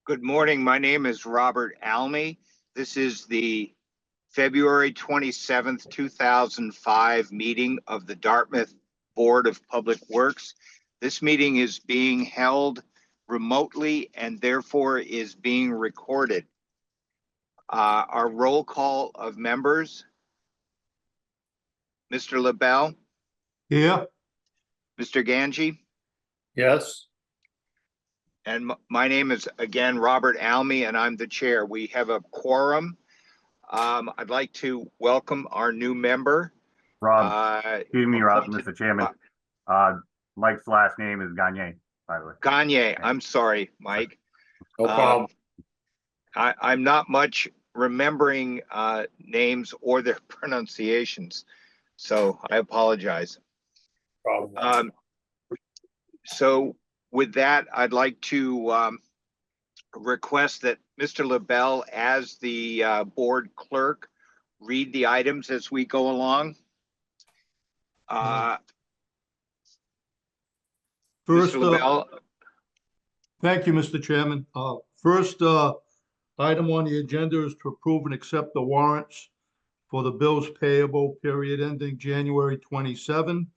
Good morning. My name is Robert Almy. This is the February 27th, 2005 meeting of the Dartmouth Board of Public Works. This meeting is being held remotely and therefore is being recorded. Our roll call of members: Mr. LaBelle, Here. Mr. Ganji, Yes. and my name is again Robert Almy, and I'm the chair. We have a quorum. I'd like to welcome our new member. Rob, excuse me, Rob, Mr. Chairman. Mike's last name is Gagne, by the way. Gagne. I'm sorry, Mike. No problem. I'm not much remembering names or their pronunciations, so I apologize. Problem. So with that, I'd like to request that Mr. LaBelle, as the board clerk, read the items as we go along. First, Mr. LaBelle, thank you, Mr. Chairman. First item on the agenda is to approve and accept the warrants for the bills payable period ending January 27,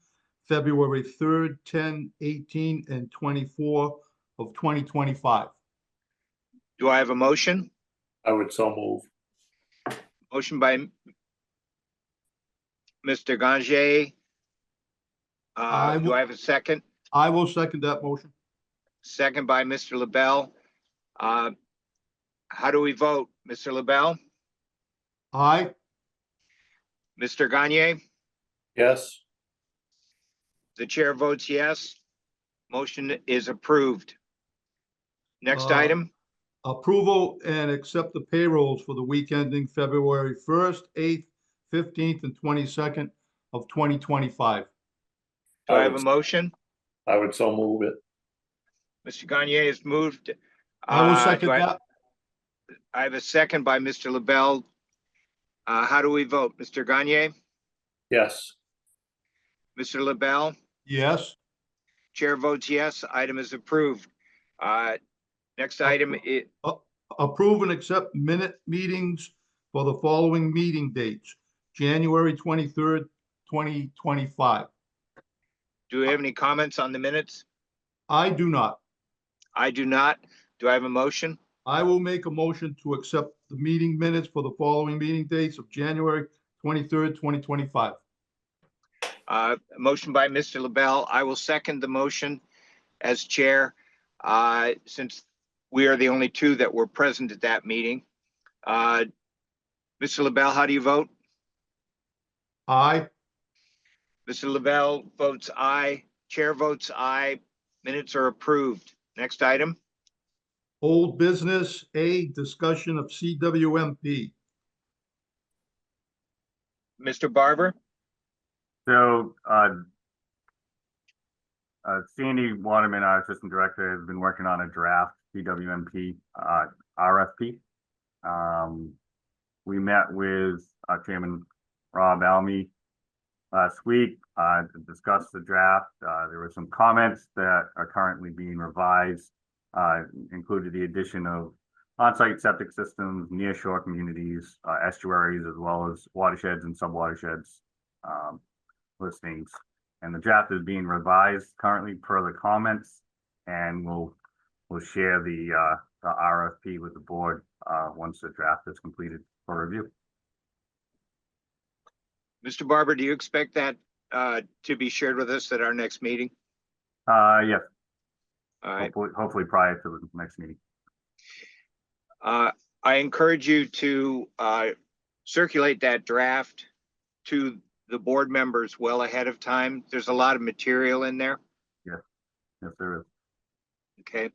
February 3rd, 10, 18, and 24 of 2025. do I have a motion? I would so move. Motion by Mr. Gange. Do I have a second? I will second that motion. Second by Mr. LaBelle. How do we vote, Mr. LaBelle? Aye. Mr. Gagne? Yes. The chair votes yes. Motion is approved. Next Uh, item. Approval and accept the payrolls for the week ending February 1st, 8th, 15th, and 22nd of 2025. Do I have a motion? I would so move it. Mr. Gagne has moved. I will second do that. I have a second by Mr. LaBelle. How do we vote? Mr. Gagne? Yes. Mr. LaBelle? Yes. Chair votes yes. Item is approved. Next item is Approve and accept minute meetings for the following meeting dates: January 23rd, 2025. do we have any comments on the minutes? I do not. I do not. Do I have a motion? I will make a motion to accept the meeting minutes for the following meeting dates of January 23rd, 2025. Motion by Mr. LaBelle. I will second the motion as chair, since we are the only two that were present at that meeting. Mr. LaBelle, how do you vote? Aye. Mr. LaBelle votes aye. Chair votes aye. Minutes are approved. Next item. Old business, A, discussion of CWMP. Mr. Barber? So, Sandy Waterman, our assistant director, has been working on a draft CWMP RFP. We met with Chairman Rob Almy last week to discuss the draft. There were some comments that are currently being revised, included the addition of on-site septic systems, near-shore communities, estuaries, as well as watersheds and subwatersheds listings. And the draft is being revised currently per the comments, and we'll share the RFP with the board once the draft is completed for review. Mr. Barber, do you expect that to be shared with us at our next meeting? Yes. All right. Hopefully prior to the next meeting. I encourage you to circulate that draft to the board members well ahead of time. There's a lot of material in there. Yes, there is. Okay.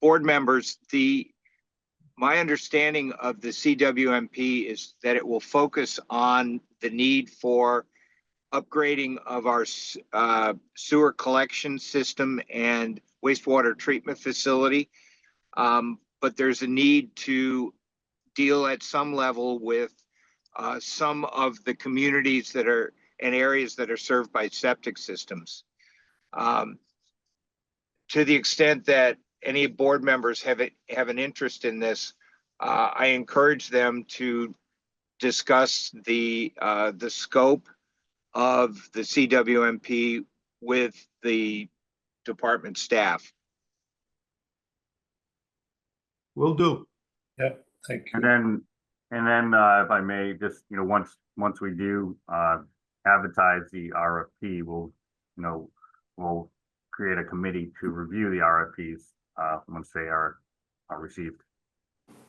Board members, my understanding of the CWMP is that it will focus on the need for upgrading of our sewer collection system and wastewater treatment facility. But there's a need to deal at some level with some of the communities that are and areas that are served by septic systems. To the extent that any board members have an interest in this, I encourage them to discuss the scope of the CWMP with the department staff. Will do. Thank And you. then, if I may, just, once we do, advertise the RFP, we'll create a committee to review the RFPs, once they are received.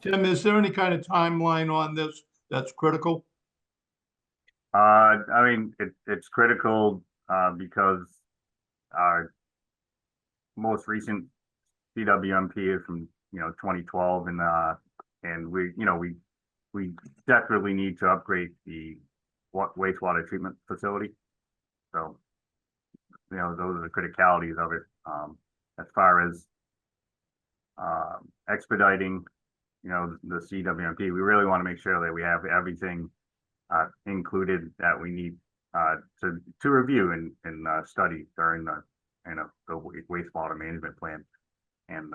Tim, is there any kind of timeline on this that's critical? I mean, it's critical, because our most recent CWMP is from, 2012, and we desperately need to upgrade the wastewater treatment facility. So, those are the criticalities of it. As far as expediting, the CWMP, we really want to make sure that we have everything included that we need to review and study during the wastewater management plan. And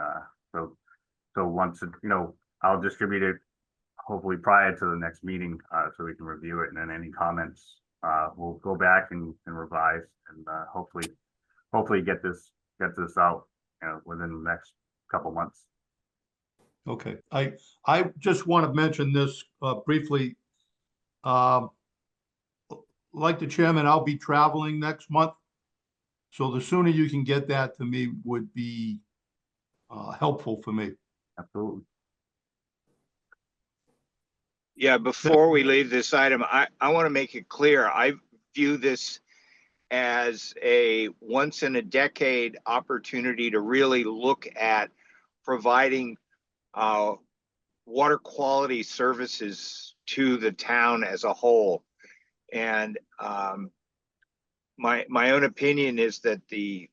so once I'll distribute it hopefully prior to the next meeting, so we can review it, and then any comments we'll go back and revise, and hopefully get this out within the next couple months. Okay, I just want to mention this briefly. Like the chairman, I'll be traveling next month. So the sooner you can get that to me would be helpful for me. Absolutely. Yeah, before we leave this item, I want to make it clear, I view this as a once in a decade opportunity to really look at providing water quality services to the town as a whole. And my own opinion is that the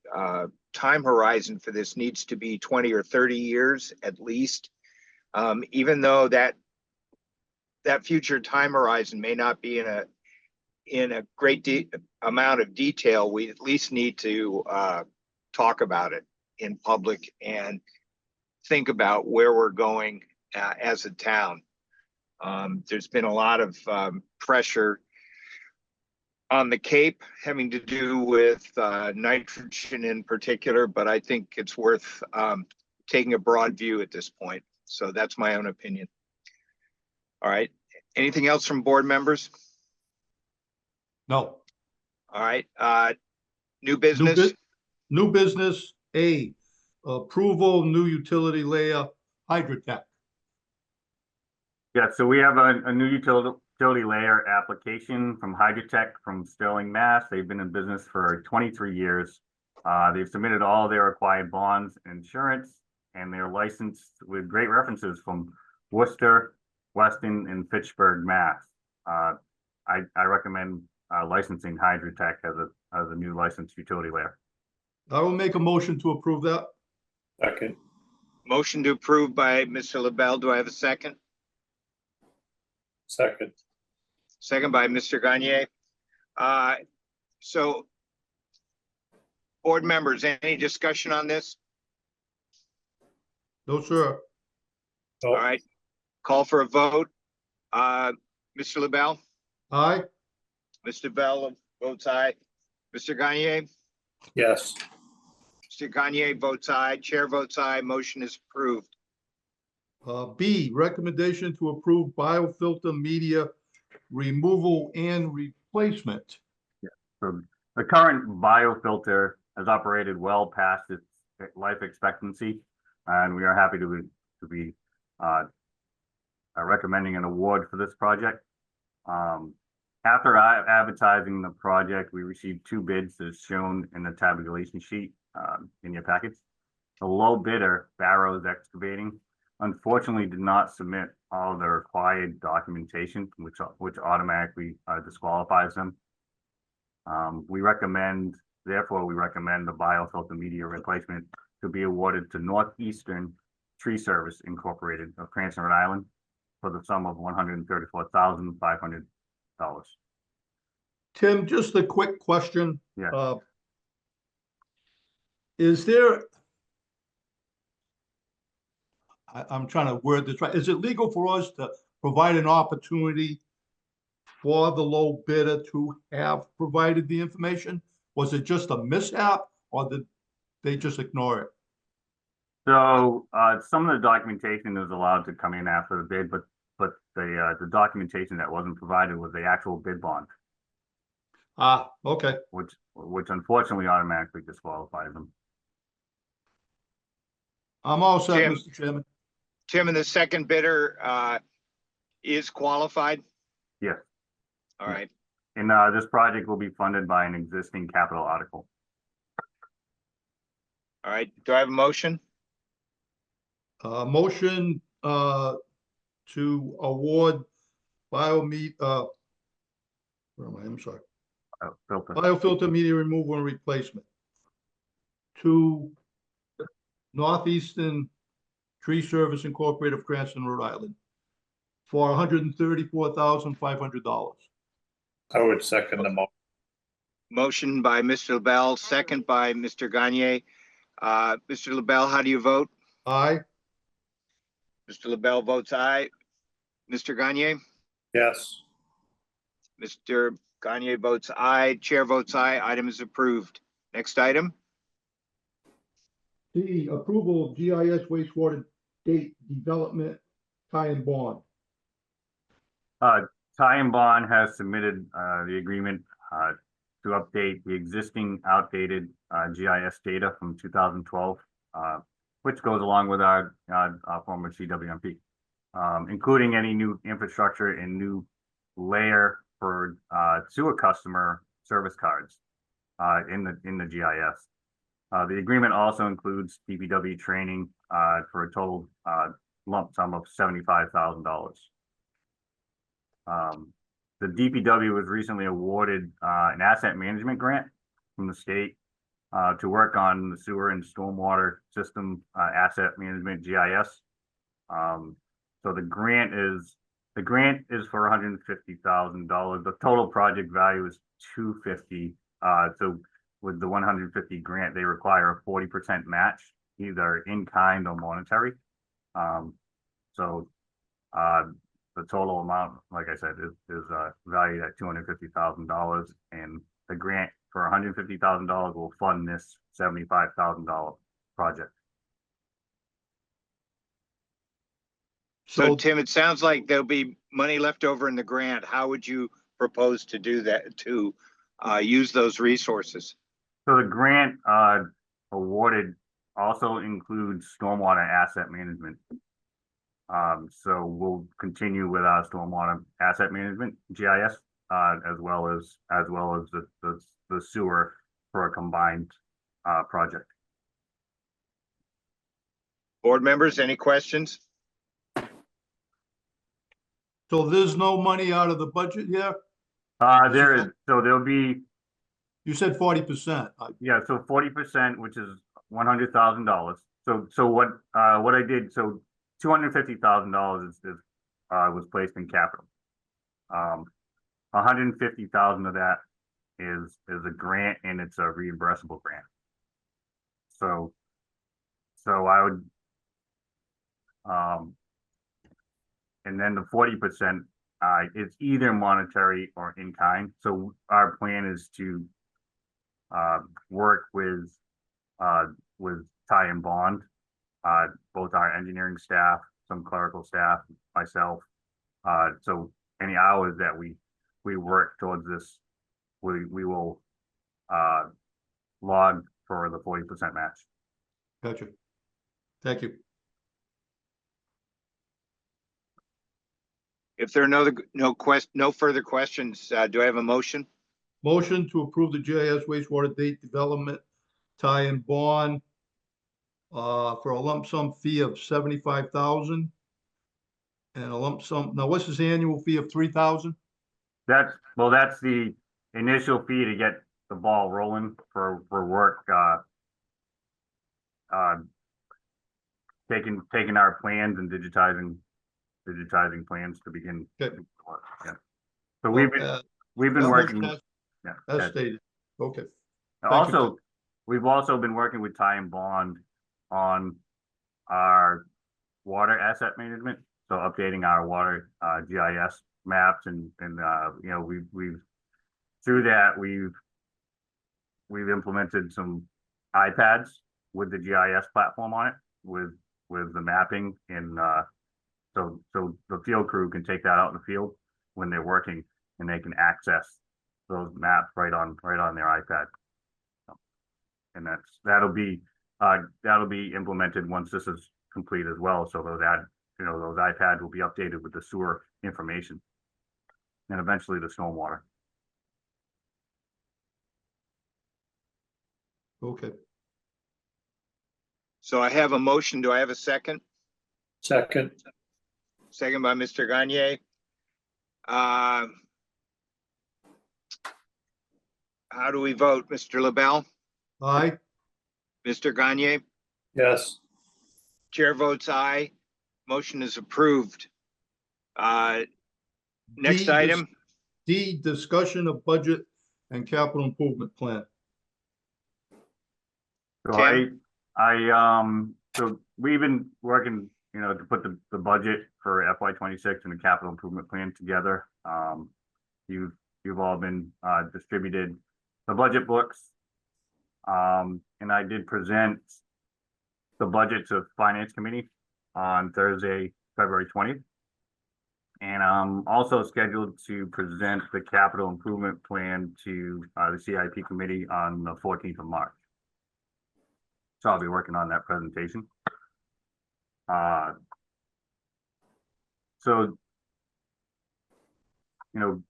time horizon for this needs to be 20 or 30 years at least. Even though that future time horizon may not be in a great amount of detail, we at least need to talk about it in public and think about where we're going as a town. There's been a lot of pressure on the Cape having to do with nitrogen in particular, but I think it's worth taking a broad view at this point. So that's my own opinion. All right. Anything else from board members? No. All right. New business. New business, A, approval, new utility layer, Hydrotech. Yeah, so we have a new utility layer application from Hydrotech from Sterling, Mass. They've been in business for 23 years. They've submitted all their required bonds and insurance, and they're licensed with great references from Worcester, Weston, and Fitchburg, Mass. I recommend licensing Hydrotech as a new licensed utility layer. I will make a motion to approve that. Second. Motion to approve by Mr. LaBelle. Do I have a second? Second. Second by Mr. Gagne. So board members, any discussion on this? No, sir. Oh, All right. Call for a vote. Mr. LaBelle? Aye. Mr. Bell votes aye. Mr. Gagne? yes. Mr. Gagne votes aye. Chair votes aye. Motion is approved. B, recommendation to approve biofilter media removal and replacement. So the current biofilter has operated well past its life expectancy, and we are happy to be recommending an award for this project. After advertising the project, we received 2 bids as shown in the tabulation sheet in your packets. The low bidder, Barrows Excavating, unfortunately did not submit all the required documentation, which automatically disqualifies them. Therefore, we recommend the biofilter media replacement to be awarded to Northeastern Tree Service Incorporated of Cranston, Rhode Island, for the sum of $134,500. Tim, just a quick question. Yeah. Is there I'm trying to word this right. Is it legal for us to provide an opportunity for the low bidder to have provided the information? Was it just a mishap or did they just ignore it? So, some of the documentation was allowed to come in after the bid, but the documentation that wasn't provided was the actual bid bond, Ah, okay. which unfortunately automatically disqualifies them. I'm all set, Jim. Mr. Chairman. Tim, and the second bidder is qualified? Yes, All right. and, this project will be funded by an existing capital article. All right. Do I have a motion? Motion, to award where am I? I'm sorry. Filter. Biofilter media removal and replacement to Northeastern Tree Service Incorporated of Cranston, Rhode Island for $134,500. I would second the motion. Motion by Mr. LaBelle, second by Mr. Gagne. Mr. LaBelle, how do you vote? Aye. Mr. LaBelle votes aye. Mr. Gagne? Yes, Mr. Gagne votes aye. Chair votes aye. Item is approved. Next item. D, approval of GIS wastewater date development tie and bond. Ty and Bond has submitted, the agreement, to update the existing outdated, GIS data from 2012, which goes along with our former CWMP, including any new infrastructure and new layer for, sewer customer service cards, in the GIS. The agreement also includes DPW training, for a total, lump sum of $75,000. The DPW was recently awarded, an asset management grant from the state, to work on the sewer and stormwater system, asset management GIS. So the grant is for $150,000. The total project value is $250,000. So with the 150 grant, they require a 40% match, either in kind or monetary. So the total amount, like I said, is valued at $250,000, and the grant for $150,000 will fund this $75,000 project. So Tim, it sounds like there'll be money left over in the grant. How would you propose to do that, to use those resources? So the grant awarded also includes stormwater asset management. So we'll continue with our stormwater asset management GIS, as well as the sewer for a combined project. Board members, any questions? So there's no money out of the budget here? There'll be, You said 40%. yeah, so 40%, which is $100,000. So what I did, so $250,000 was placed in capital. $150,000 of that is a grant, and it's a reimbursable grant. So I would, and then the 40%, it's either monetary or in kind. So our plan is to work with Ty and Bond, both our engineering staff, some clerical staff, myself. So any hours that we work towards this, we will log for the 40% match. Gotcha. Thank you. If there are no further questions, do I have a motion? Motion to approve the GIS wastewater date development tie and bond for a lump sum fee of $75,000 and a lump sum. Now, what's his annual fee of $3,000? That's the initial fee to get the ball rolling for work. Taking our plans and digitizing plans to begin. Okay. Yeah. So we've been working. Yeah. As stated. Okay. Also, we've also been working with Ty and Bond on our water asset management. So updating our water GIS maps and you know, we've through that we've implemented some iPads with the GIS platform on it with the mapping and so the field crew can take that out in the field when they're working and they can access those maps right on their iPad. And that'll be implemented once this is complete as well. So those iPads will be updated with the sewer information and eventually the stormwater. Okay. So I have a motion. Do I have a second? second, Second by Mr. Gagne. How do we vote? Mr. LaBelle? Aye. Mr. Gagne? yes, Chair votes aye. Motion is approved. Next D, item, D, discussion of budget and capital improvement plan. So Tim? so we've been working, you know, to put the budget for FY26 and the capital improvement plan together. You've all been distributed the budget books. And I did present the budget to Finance Committee on Thursday, February 20th. And I'm also scheduled to present the capital improvement plan to the CIP committee on the 14th of March. So I'll be working on that presentation. So, you know,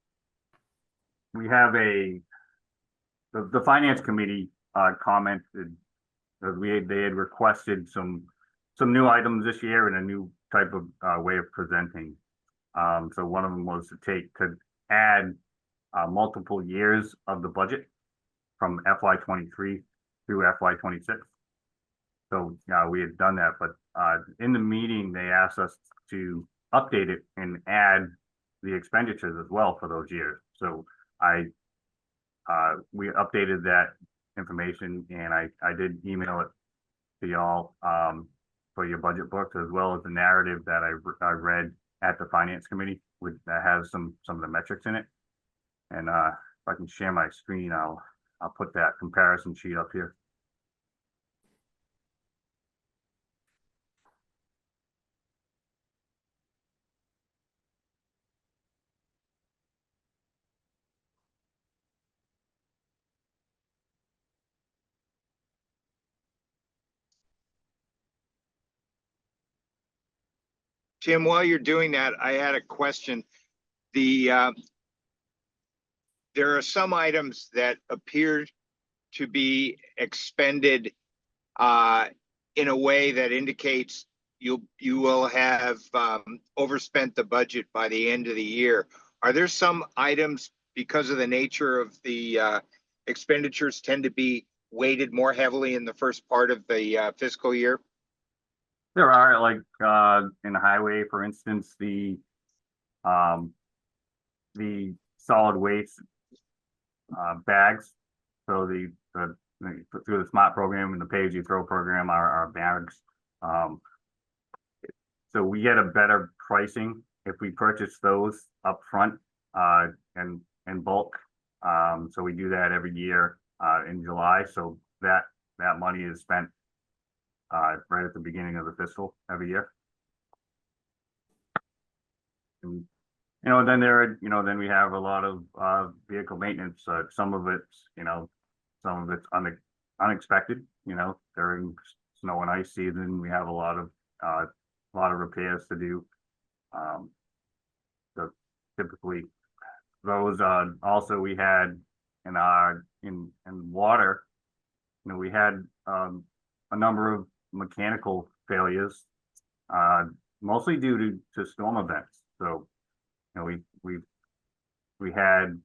we have the finance committee commented that they had requested some new items this year and a new type of way of presenting. So one of them was to add multiple years of the budget from FY23 through FY26. So we had done that, but in the meeting, they asked us to update it and add the expenditures as well for those years. So we updated that information and I did email it to y'all for your budget books, as well as the narrative that I read at the finance committee that has some of the metrics in it. And if I can share my screen, I'll put that comparison sheet up here. Tim, while you're doing that, I had a question. There are some items that appear to be expended in a way that indicates you will have overspent the budget by the end of the year. Are there some items, because of the nature of the expenditures, tend to be weighted more heavily in the first part of the fiscal year? There are, like in the highway, for instance, the solid waste bags. So through the SMART program and the pay as you throw program, our bags. So we get a better pricing if we purchase those up front and in bulk. So we do that every year in July. So that money is spent right at the beginning of the fiscal every year. And, you know, then then we have a lot of vehicle maintenance. Some of it's unexpected. You know, during snow and ice season, we have a lot of repairs to do. So typically, those also we had in water. You know, we had a number of mechanical failures, mostly due to storm events. So, you know, we had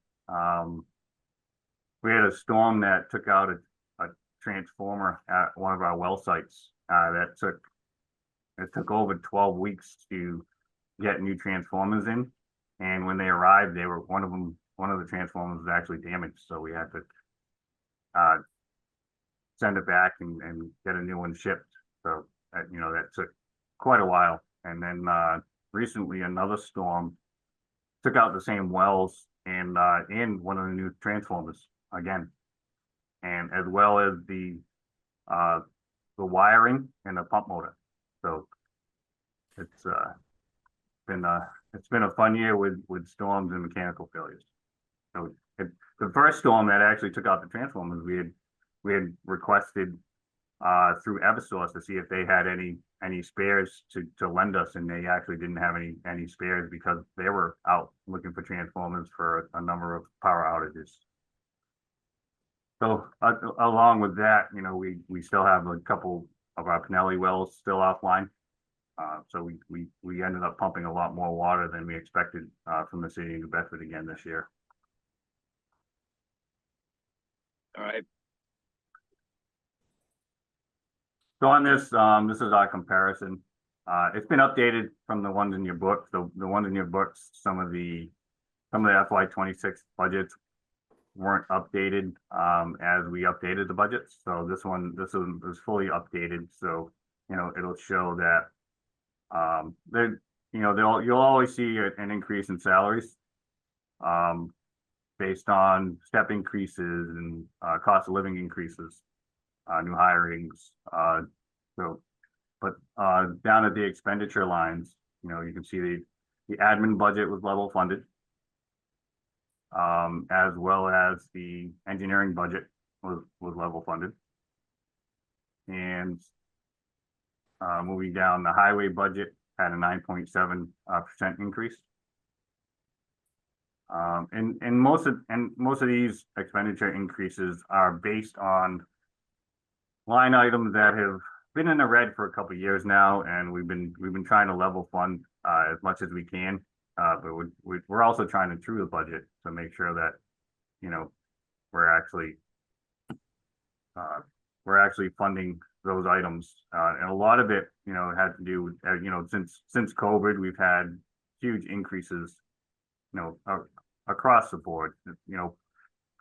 a storm that took out a transformer at one of our well sites. It took over 12 weeks to get new transformers in, and when they arrived, one of the transformers was actually damaged. So we had to send it back and get a new one shipped. So that took quite a while. And then, recently another storm took out the same wells and one of the new transformers again. And as well as the wiring and the pump motor. So it's been a fun year with storms and mechanical failures. So the first storm that actually took out the transformers, we had requested through Eversource to see if they had any spares to lend us, and they actually didn't have any spares because they were out looking for transformers for a number of power outages. So along with that, you know, we still have a couple of our Pinelli wells still offline. So we ended up pumping a lot more water than we expected from the city of New Bedford again this year. All right. So on this, this is our comparison. It's been updated from the ones in your book. The ones in your books, some of the FY26 budgets weren't updated as we updated the budgets. So this one is fully updated. So, you know, it'll show that you'll always see an increase in salaries based on step increases and cost of living increases, new hirings. But down at the expenditure lines, you know, you can see the admin budget was level funded, as well as the engineering budget was level funded. And moving down, the highway budget had a 9.7% increase. And most of these expenditure increases are based on line items that have been in the red for a couple of years now, and we've been trying to level fund as much as we can. But we're also trying to true the budget to make sure that, you know, we're actually funding those items. And a lot of it, you know, had to do with, you know, since COVID, we've had huge increases, you know, across the board. You know,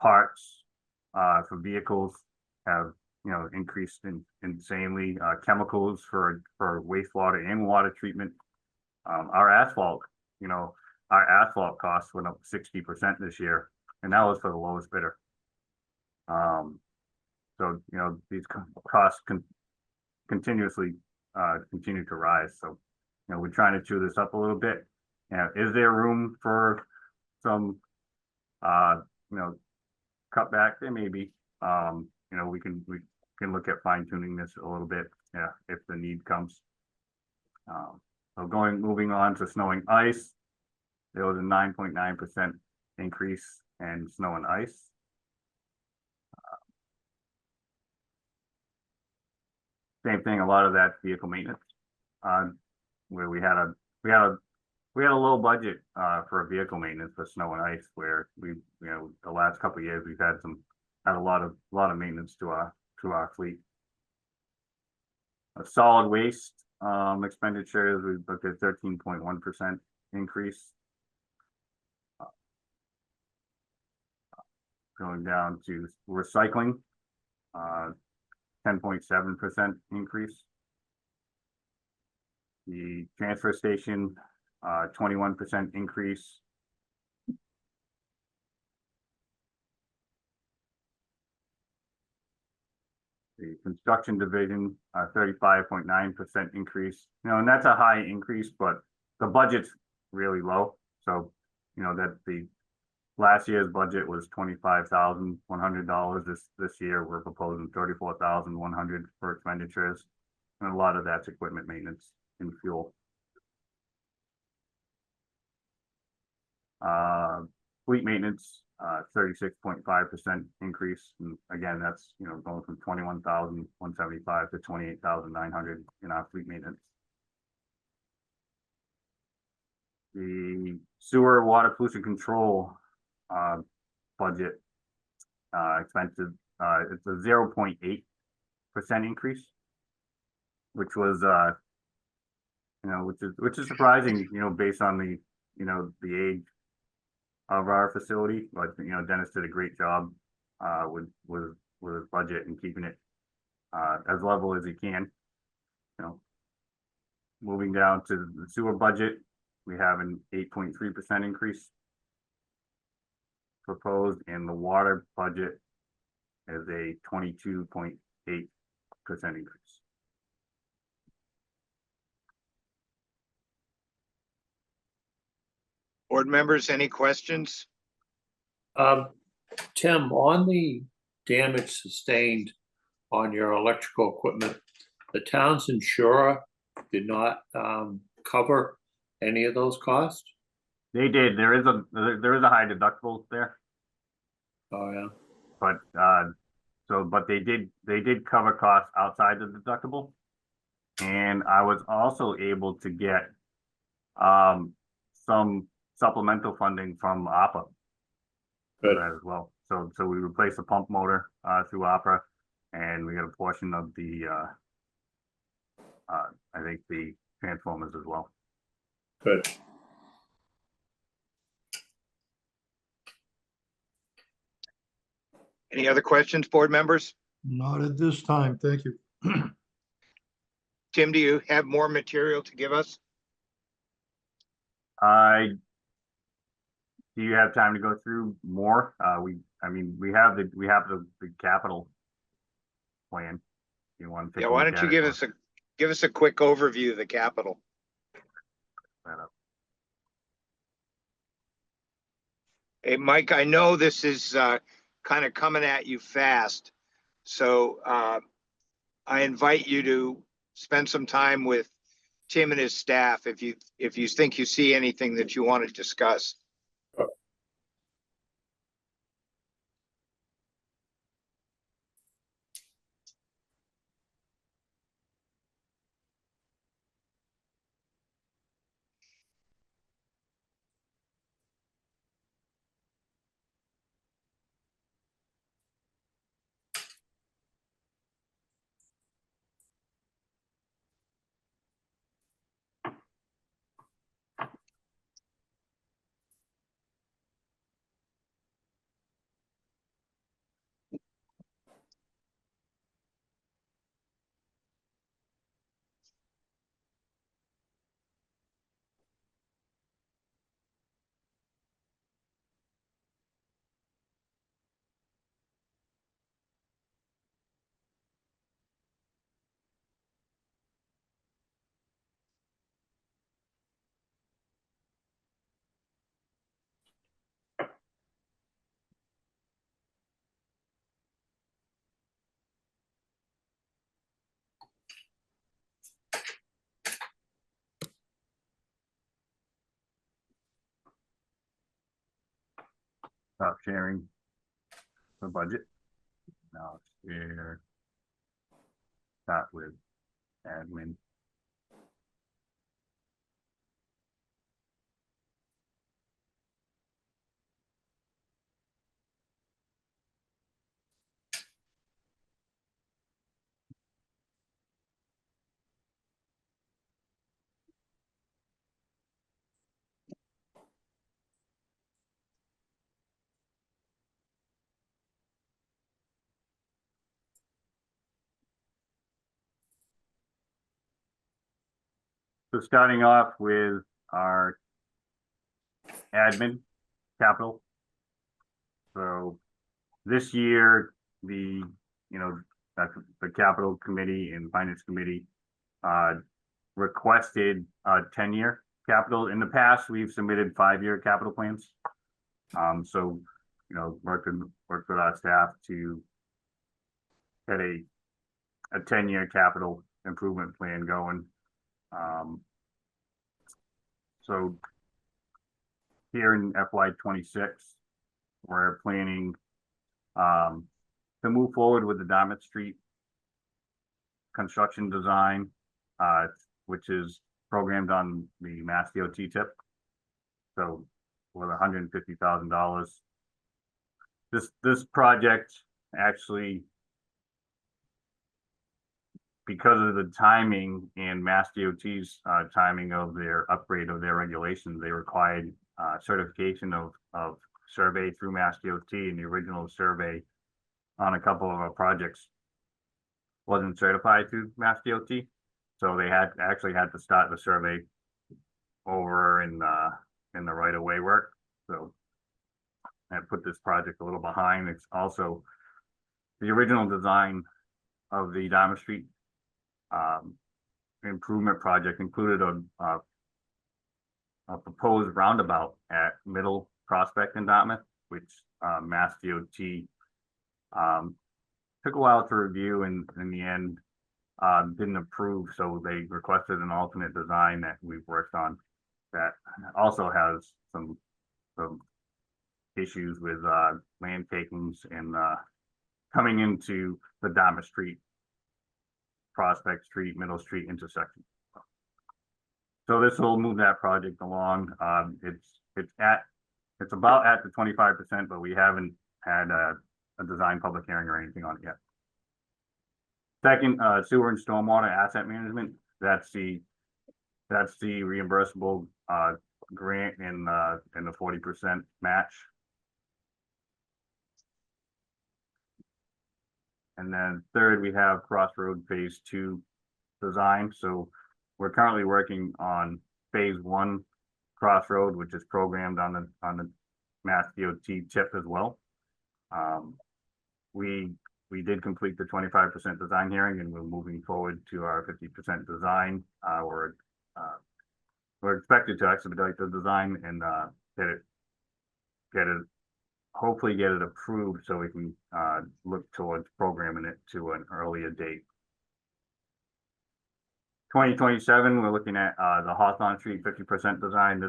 parts for vehicles have, you know, increased insanely. Chemicals for wastewater and water treatment. Our asphalt, you know, our asphalt costs went up 60% this year, and that was for the lowest bidder. So, you know, these costs continuously continue to rise. So, you know, we're trying to chew this up a little bit. You know, is there room for some, you know, cutback? There may be. You know, we can look at fine tuning this a little bit, yeah, if the need comes. So moving on to snow and ice, there was a 9.9% increase in snow and ice. Same thing, a lot of that vehicle maintenance, where we had a low budget for a vehicle maintenance for snow and ice, where you know, the last couple of years we've had a lot of maintenance to our fleet. Solid waste expenditures, we looked at 13.1% increase. Going down to recycling, 10.7% increase. The transfer station, 21% increase. The construction division, 35.9% increase. You know, and that's a high increase, but the budget's really low. So, you know, that the last year's budget was $25,100. This year we're proposing $34,100 for expenditures, and a lot of that's equipment maintenance and fuel. Fleet maintenance, 36.5% increase, and again, that's, you know, going from 21,175 to 28,900 in our fleet maintenance. The sewer water pollution control budget expensive, it's a 0.8% increase, which was you know, which is surprising, you know, based on the, you know, the age of our facility. But, you know, Dennis did a great job with his budget and keeping it as level as he can. You know, moving down to the sewer budget, we have an 8.3% increase proposed, and the water budget is a 22.8% increase. Board members, any questions? Tim, on the damage sustained on your electrical equipment, the town's insurer did not cover any of those costs? They did. There is a high deductible there, Oh, yeah. but but they did cover costs outside the deductible, and I was also able to get some supplemental funding from APA for Good. that as well. So we replaced the pump motor through APA, and we got a portion of the I think the transformers as well. Good. Any other questions, board members? Not at this time, thank you. Tim, do you have more material to give us? Do you have time to go through more? I mean, we have the capital plan. You want to take Yeah, a why look don't you at it? give us a quick overview of the capital? Hey, Mike, I know this is kind of coming at you fast. So I invite you to spend some time with Tim and his staff if you think you see anything that you want to discuss. Stop sharing the budget. Now share that with admin. So starting off with our admin capital. So this year, the capital committee and finance committee requested a 10-year capital. In the past, we've submitted 5-year capital plans. So, worked with our staff to get a 10-year capital improvement plan going. So here in FY26, we're planning to move forward with the Dartmouth Street construction design, which is programmed on the Mass DOT tip. So with $150,000. This project actually, because of the timing and Mass DOT's timing of their upgrade of their regulations, they required certification of survey through Mass DOT, and the original survey on a couple of our projects wasn't certified through Mass DOT. So they actually had to start the survey over in the right of way work. So that put this project a little behind. It's also the original design of the Diamond Street improvement project included a proposed roundabout at Middle Prospect in Dartmouth, which Mass DOT took a while to review, and in the end didn't approve. So they requested an alternate design that we've worked on that also has some issues with land takings and coming into the Dartmouth Street, Prospect Street, Middle Street intersection. So this will move that project along. It's about at the 25%, but we haven't had a design public hearing or anything on it yet. Second, sewer and stormwater asset management. That's the reimbursable grant in the 40% match. And then third, we have Crossroad Phase 2 design. So we're currently working on Phase 1 Crossroad, which is programmed on the Mass DOT tip as well. We did complete the 25% design hearing, and we're moving forward to our 50% design. We're expected to expedite the design and hopefully get it approved so we can look towards programming it to an earlier date. 2027, we're looking at the Hawthorne Street 50% design.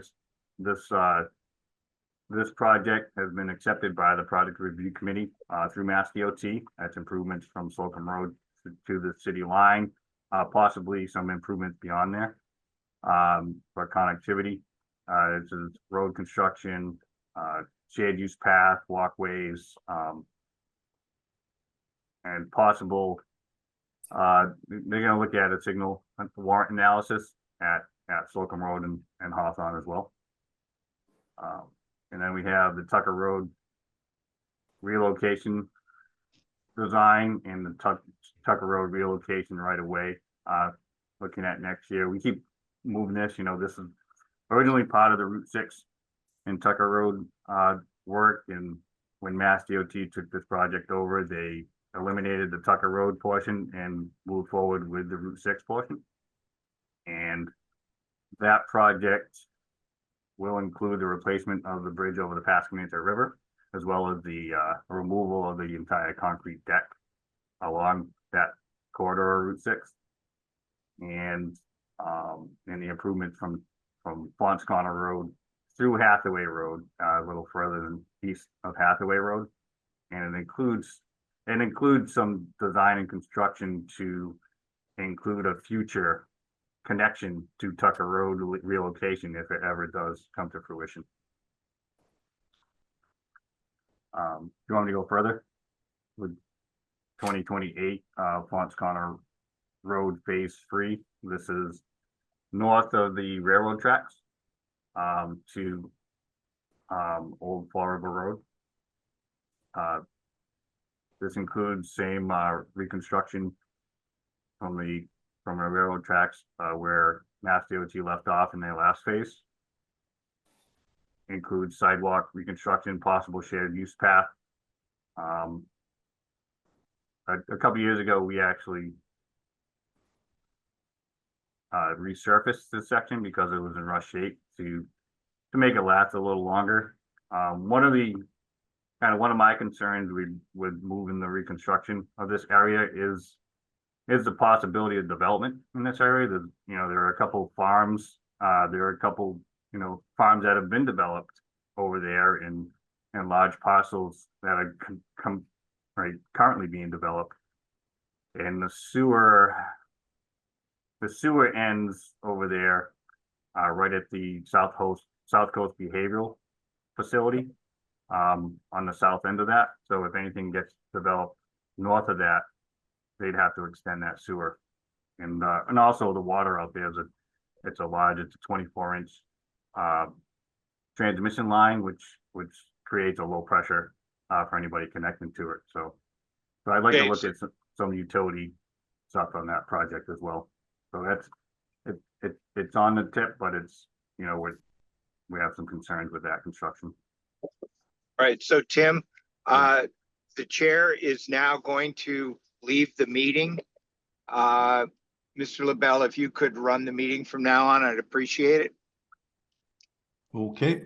This project has been accepted by the project review committee through Mass DOT. That's improvements from Slocum Road to the city line, possibly some improvements beyond there for connectivity. This is road construction, shared use path, walkways, and possible. They're going to look at a signal warrant analysis at Slocum Road and Hawthorne as well. And then we have the Tucker Road relocation design and the Tucker Road relocation right away. Looking at next year, we keep moving this. You know, this is originally part of the Route 6 and Tucker Road work. And when Mass DOT took this project over, they eliminated the Tucker Road portion and moved forward with the Route 6 portion. And that project will include the replacement of the bridge over the Pascagoula River, as well as the removal of the entire concrete deck along that corridor of Route 6. And the improvements from Fonts Corner Road through Hathaway Road, a little further than east of Hathaway Road. And it includes some design and construction to include a future connection to Tucker Road relocation if it ever does come to fruition. Do you want me to go further with 2028 Fonts Corner Road Phase 3? This is north of the railroad tracks to Old Fall River Road. This includes same reconstruction from the railroad tracks where Mass DOT left off in their last phase. Includes sidewalk reconstruction, possible shared use path. A couple years ago, we actually resurfaced this section because it was in rough shape to make it last a little longer. One of my concerns with moving the reconstruction of this area is the possibility of development in this area. There are a couple farms, farms that have been developed over there in large parcels that are currently being developed. And the sewer ends over there, right at the South Coast Behavioral Facility, on the south end of that. So if anything gets developed north of that, they'd have to extend that sewer. And also the water out there it's a 24-inch transmission line, which creates a low pressure for anybody connecting to it. So I'd like to look at some utility stuff on that project as well. So it's on the tip, but it's, you know, we have some concerns with that construction. All right, so Tim, the chair is now going to leave the meeting. Mr. LaBelle, if you could run the meeting from now on, I'd appreciate it. Okay,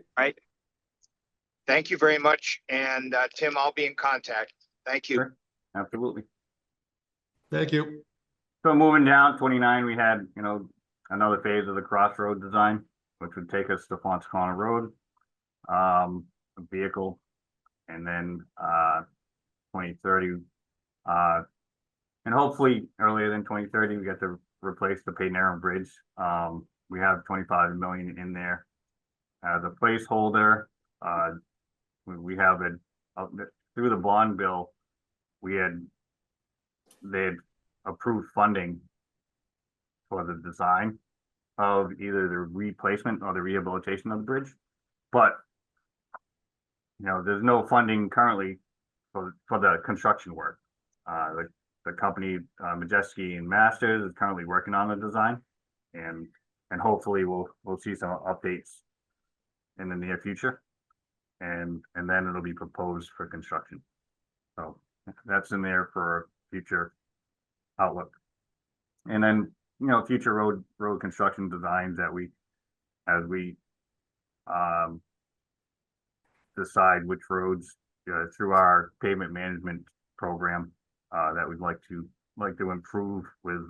Thank you very much. And Tim, I'll be in contact. Thank you. Sure. Absolutely. thank you. So moving down 29, we had, you know, another phase of the crossroad design, which would take us to Fonts Corner Road, a vehicle, and then 2030, and hopefully earlier than 2030, we get to replace the Peyton Arrow Bridge. We have 25 million in there as a placeholder. We have it through the bond bill. They had approved funding for the design of either the replacement or the rehabilitation of the bridge, but you know, there's no funding currently for the construction work. The company Majeski and Masters is currently working on the design, and hopefully we'll see some updates in the near future, and then it'll be proposed for construction. So that's in there for future outlook. And then, you know, future road construction designs that as we decide which roads through our pavement management program that we'd like to improve with,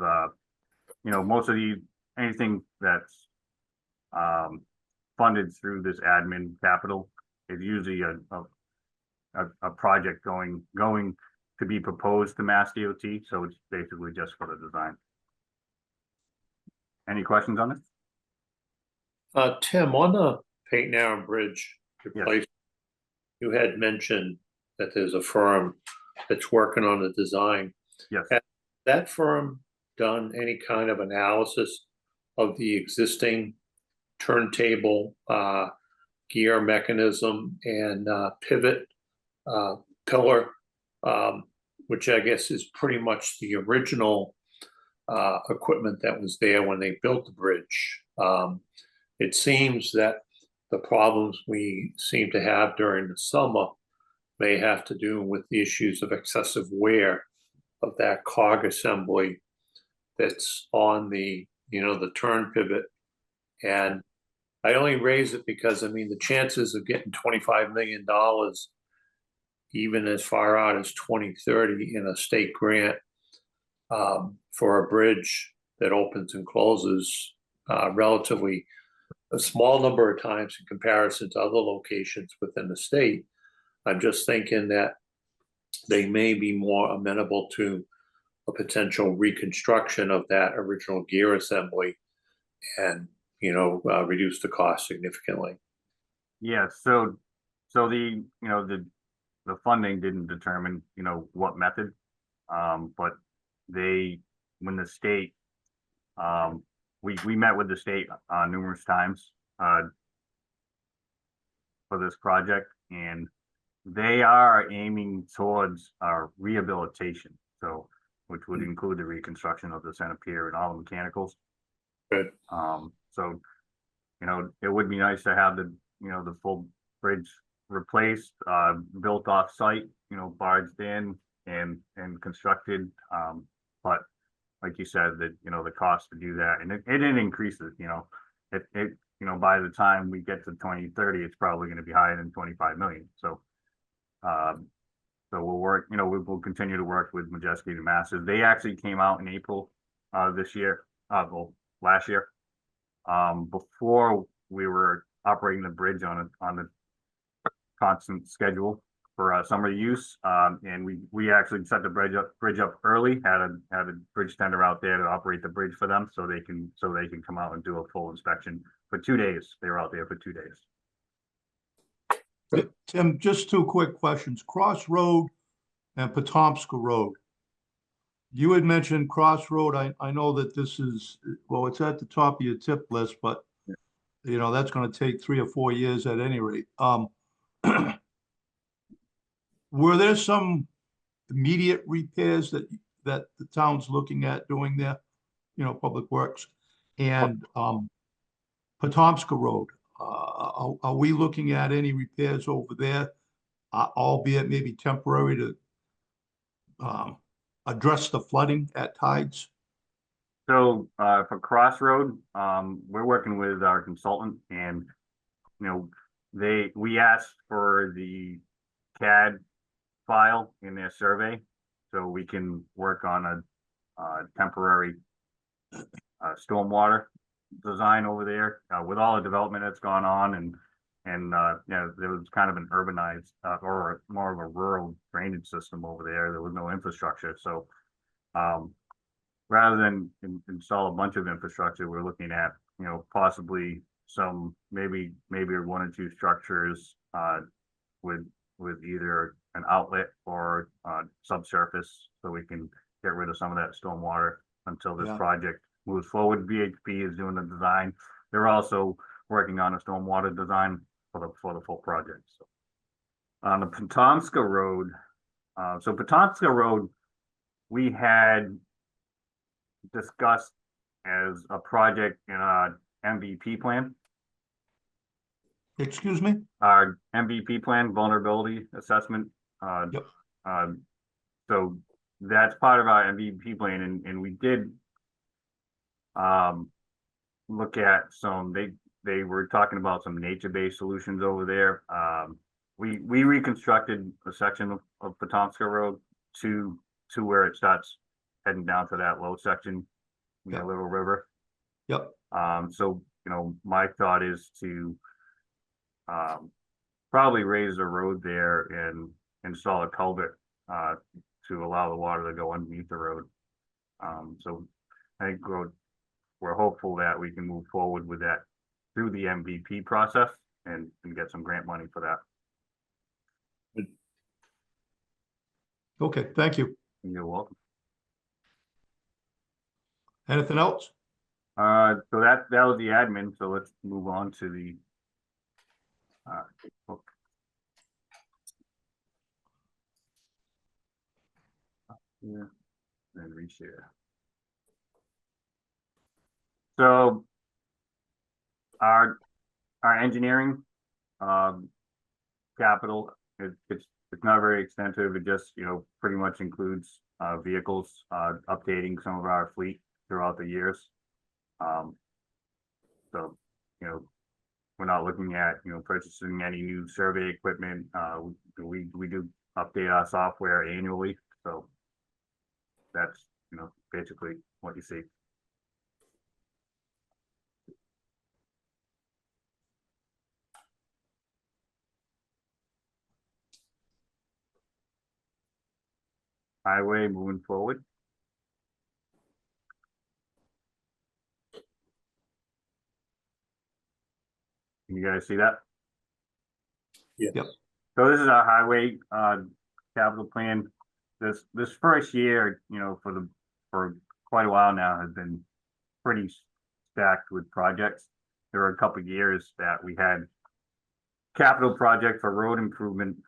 you know, most of anything that's funded through this admin capital is usually a project going to be proposed to Mass DOT, so it's basically just for the design. Any questions on this? Tim, on the Peyton Arrow Bridge Yes. replacement, you had mentioned that there's a firm that's working on the design. Yes. Has that firm done any kind of analysis of the existing turntable gear mechanism and pivot pillar, which I guess is pretty much the original equipment that was there when they built the bridge? It seems that the problems we seem to have during the summer may have to do with the issues of excessive wear of that cog assembly that's on the, you know, the turn pivot. And I only raise it because, I mean, the chances of getting $25 million, even as far out as 2030 in a state grant for a bridge that opens and closes relatively a small number of times in comparison to other locations within the state. I'm just thinking that they may be more amenable to a potential reconstruction of that original gear assembly and, you know, reduce the cost significantly. Yeah, so the, you know, the funding didn't determine, you know, what method, but when the state, we met with the state numerous times for this project, and they are aiming towards rehabilitation, so which would include the reconstruction of the center pier and all the mechanicals. Good. So, you know, it would be nice to have the full bridge replaced, built off site, you know, barged in and constructed. But like you said, that, you know, the cost to do that, and it increases, you know, you know, by the time we get to 2030, it's probably going to be higher than 25 million. So, so we'll work, you know, we'll continue to work with Majeski and Masters. They actually came out in April this year, well, last year, before we were operating the bridge on the constant schedule for summer use, and we actually set the bridge up early, had a bridge tender out there to operate the bridge for them, so they can come out and do a full inspection for 2 days. They were out there for 2 days. Tim, just two quick questions. Cross Road and Potomska Road. You had mentioned Cross Road. I know that this is, well, it's at the top of your tip list, but you know, that's going to take 3 or 4 years at any rate. Were there some immediate repairs that the town's looking at doing there? Public Works. And, Potomska Road, are we looking at any repairs over there? Albeit maybe temporary to, address the flooding at tides? So, for Crossroad, we're working with our consultant and, we asked for the CAD file in their survey so we can work on a temporary stormwater design over there, with all the development that's gone on and there was kind of an urbanized, or more of a rural drainage system over there. There was no infrastructure. So, rather than install a bunch of infrastructure, we're looking at, possibly some, maybe one or two structures, with either an outlet or, subsurface, so we can get rid of some of that stormwater until this Yeah. project moves forward. VHB is doing the design. They're also working on a stormwater design for the full project. So on the Potomska Road, Potomska Road, we had discussed as a project in our MVP plan. Excuse me? Our MVP plan, vulnerability assessment. Yep. So that's part of our MVP plan, and we did look at some, they were talking about some nature-based solutions over there. We reconstructed a section of Potomska Road to where it starts heading down to that low section in the Yep. Little River. Yep. So, my thought is to probably raise the road there and install a culvert to allow the water to go underneath the road. So I think we're hopeful that we can move forward with that through the MVP process and get some grant money for that. Okay, thank you. You're welcome. Anything else? So that was the admin. So let's move on to the book. Yeah, and reshare. So our engineering capital, it's not very extensive. It just, pretty much includes vehicles, updating some of our fleet throughout the years. So, we're not looking at, purchasing any new survey equipment. We do update our software annually. So that's, basically what you see. Highway moving forward. Can you guys see that? Yes. Yep. So this is our highway capital plan. This first year, for quite a while now has been pretty stacked with projects. There were a couple of years that we had capital project for road improvements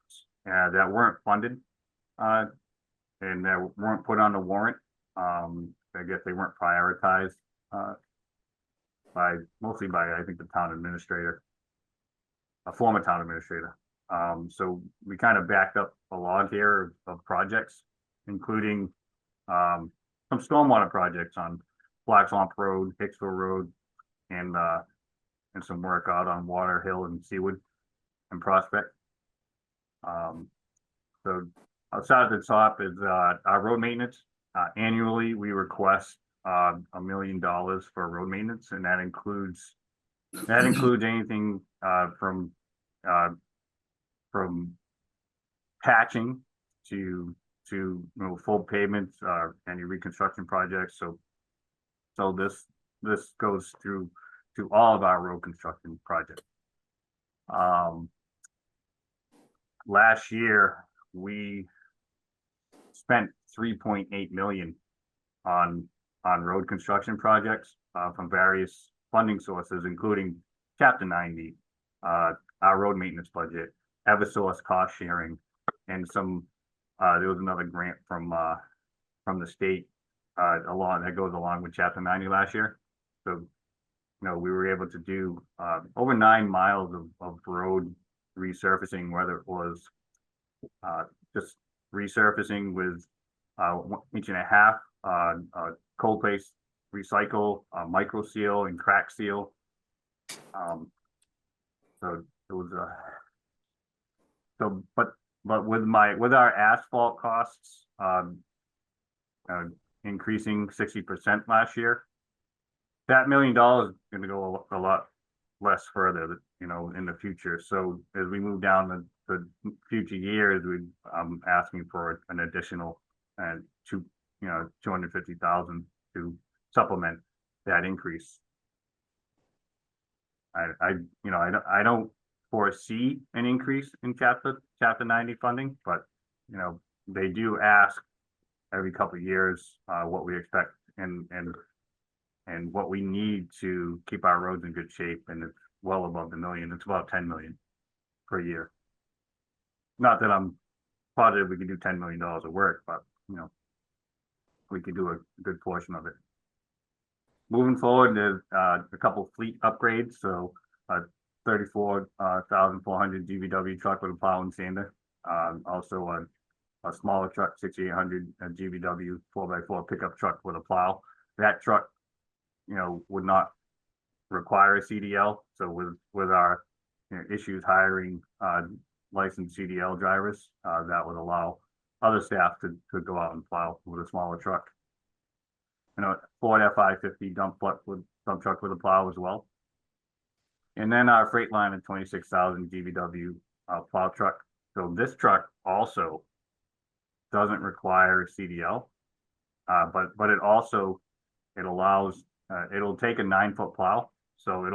that weren't funded and that weren't put on the warrant. I guess they weren't prioritized mostly by I think the town administrator, a former town administrator. So we kind of backed up a log here of projects, including some stormwater projects on Black Swamp Road, Hicksville Road, and some work out on Water Hill and Seawood and Prospect. So outside the top is our road maintenance. Annually, we request $1 million for road maintenance, and that includes anything from patching to full pavements, any reconstruction projects. So this goes through to all of our road construction projects. Last year we spent $3.8 million on road construction projects from various funding sources, including Chapter 90, our road maintenance budget, Eversource cost sharing, and some there was another grant from the state that goes along with chapter 90 last year. So, we were able to do, over 9 miles of road resurfacing, whether it was, just resurfacing with, 1.5 inch, cold paste recycle, micro seal and crack seal. So it was but with our asphalt costs increasing 60% last year, that $1 million is going to go a lot less further, in the future. So as we move down the future years, I'm asking for an additional $250,000 to supplement that increase. I don't foresee an increase in chapter 90 funding, but they do ask every couple of years what we expect and what we need to keep our roads in good shape, and it's well above the million. It's about 10 million per year. Not that I'm positive we can do $10 million of work, but we could do a good portion of it. Moving forward, there's a couple fleet upgrades. So 34,400 GVW truck with a plow and sander. Also a smaller truck, 6,800 GVW 4x4 pickup truck with a plow. That truck, would not require a CDL. So with our issues hiring licensed CDL drivers, that would allow other staff to go out and plow with a smaller truck. Ford F-550 dump truck with a plow as well. And then our Freightliner 26,000 GVW plow truck. So this truck also doesn't require a CDL, but it allows, it'll take a 9-foot plow. So it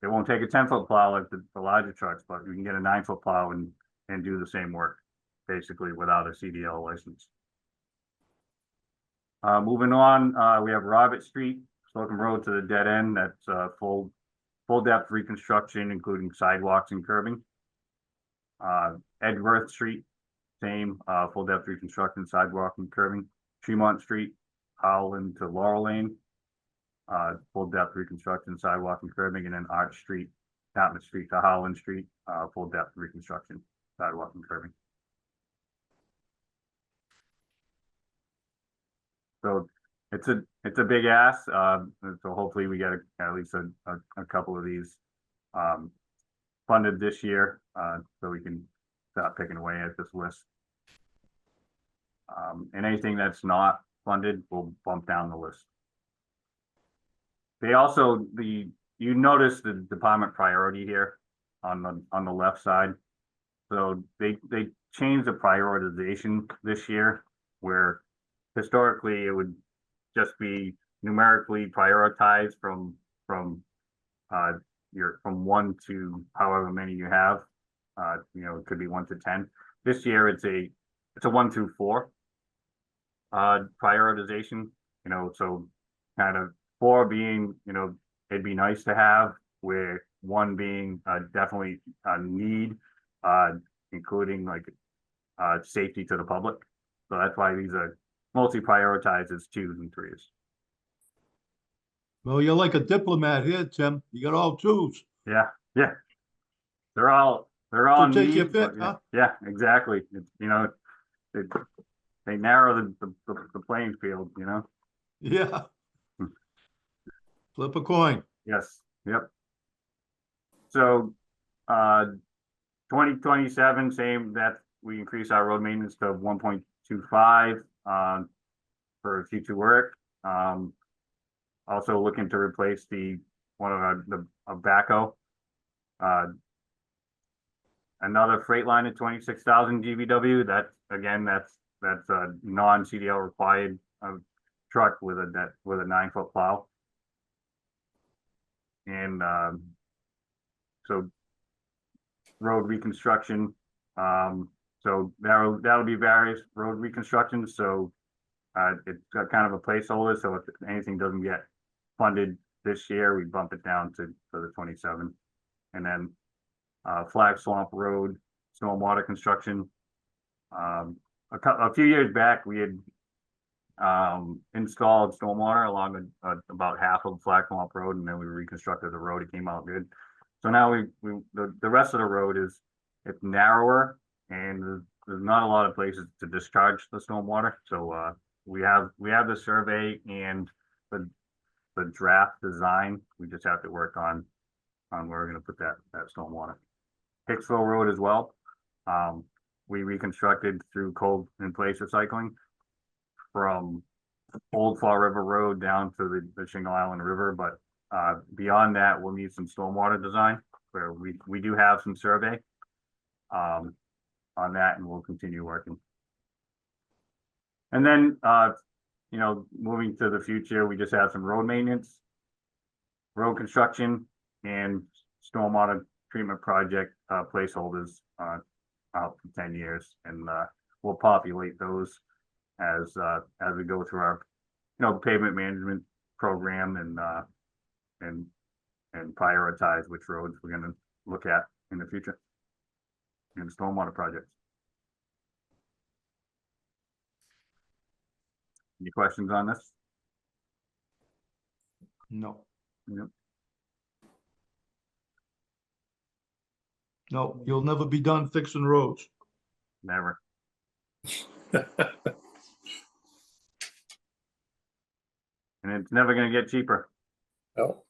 won't take a 10-foot plow like the larger trucks, but you can get a 9-foot plow and do the same work, basically without a CDL license. Moving on, we have Robert Street, Slocum Road to the dead end. That's full depth reconstruction, including sidewalks and curbing. Edgeworth Street, same full depth reconstruction, sidewalk and curbing. Tremont Street, Howland to Laurel Lane, full depth reconstruction, sidewalk and curbing. And then Arch Street, Chapman Street to Howland Street, full depth reconstruction, sidewalk and curbing. So it's a big ask. So hopefully we get at least a couple of these funded this year, so we can start picking away at this list. And anything that's not funded will bump down the list. They also, you notice the department priority here on the left side. So they changed the prioritization this year, where historically it would just be numerically prioritized from 1 to however many you have. It could be 1 to 10. This year it's a 1 through 4 prioritization. So kind of 4 being, it'd be nice to have, where 1 being definitely a need, including like safety to the public. So that's why these are multi-prioritized as 2s and 3s. Well, you're like a diplomat here, Tim. You got all 2s. Yeah. They're all So take your needs, pick, but huh? yeah, exactly. They narrow the playing field, Yeah. Flip a coin. Yes, yep. So 2027, same, that we increase our road maintenance to 1.25 for future work. Also looking to replace one of our backhoe. Another Freightliner 26,000 GVW. That's a non-CDL required truck with a 9-foot plow. And so road reconstruction. So that'll be various road reconstruction. So it's got kind of a placeholder. So if anything doesn't get funded this year, we bump it down for the 27. And then Flag Swamp Road, stormwater construction. A few years back, we had installed stormwater along about half of Flat Swamp Road, and then we reconstructed the road. It came out good. So now the rest of the road it's narrower, and there's not a lot of places to discharge the stormwater. So we have the survey and the draft design. We just have to work on where we're going to put that stormwater. Hicksville Road as well. We reconstructed through cold in place recycling from Old Fall River Road down to the Shingle Island River, but beyond that, we'll need some stormwater design where we do have some survey on that, and we'll continue working. And then, you know, moving to the future, we just have some road maintenance, road construction, and stormwater treatment project placeholders out for 10 years, and we'll populate those as we go through our, you know, pavement management program and prioritize which roads we're going to look at in the future in stormwater projects. Any questions on this? No. Yep. No, you'll never be done fixing roads. Never. And it's never going to get cheaper. No.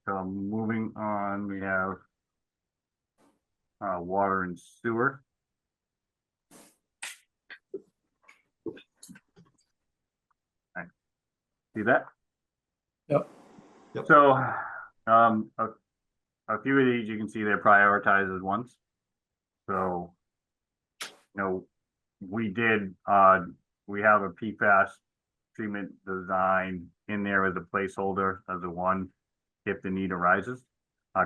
So moving on, we have water and sewer. Right. See that? Yep. Yep. So a few of these you can see they're prioritized as ones. So, you know, we have a PFAS treatment design in there as a placeholder as a one if the need arises.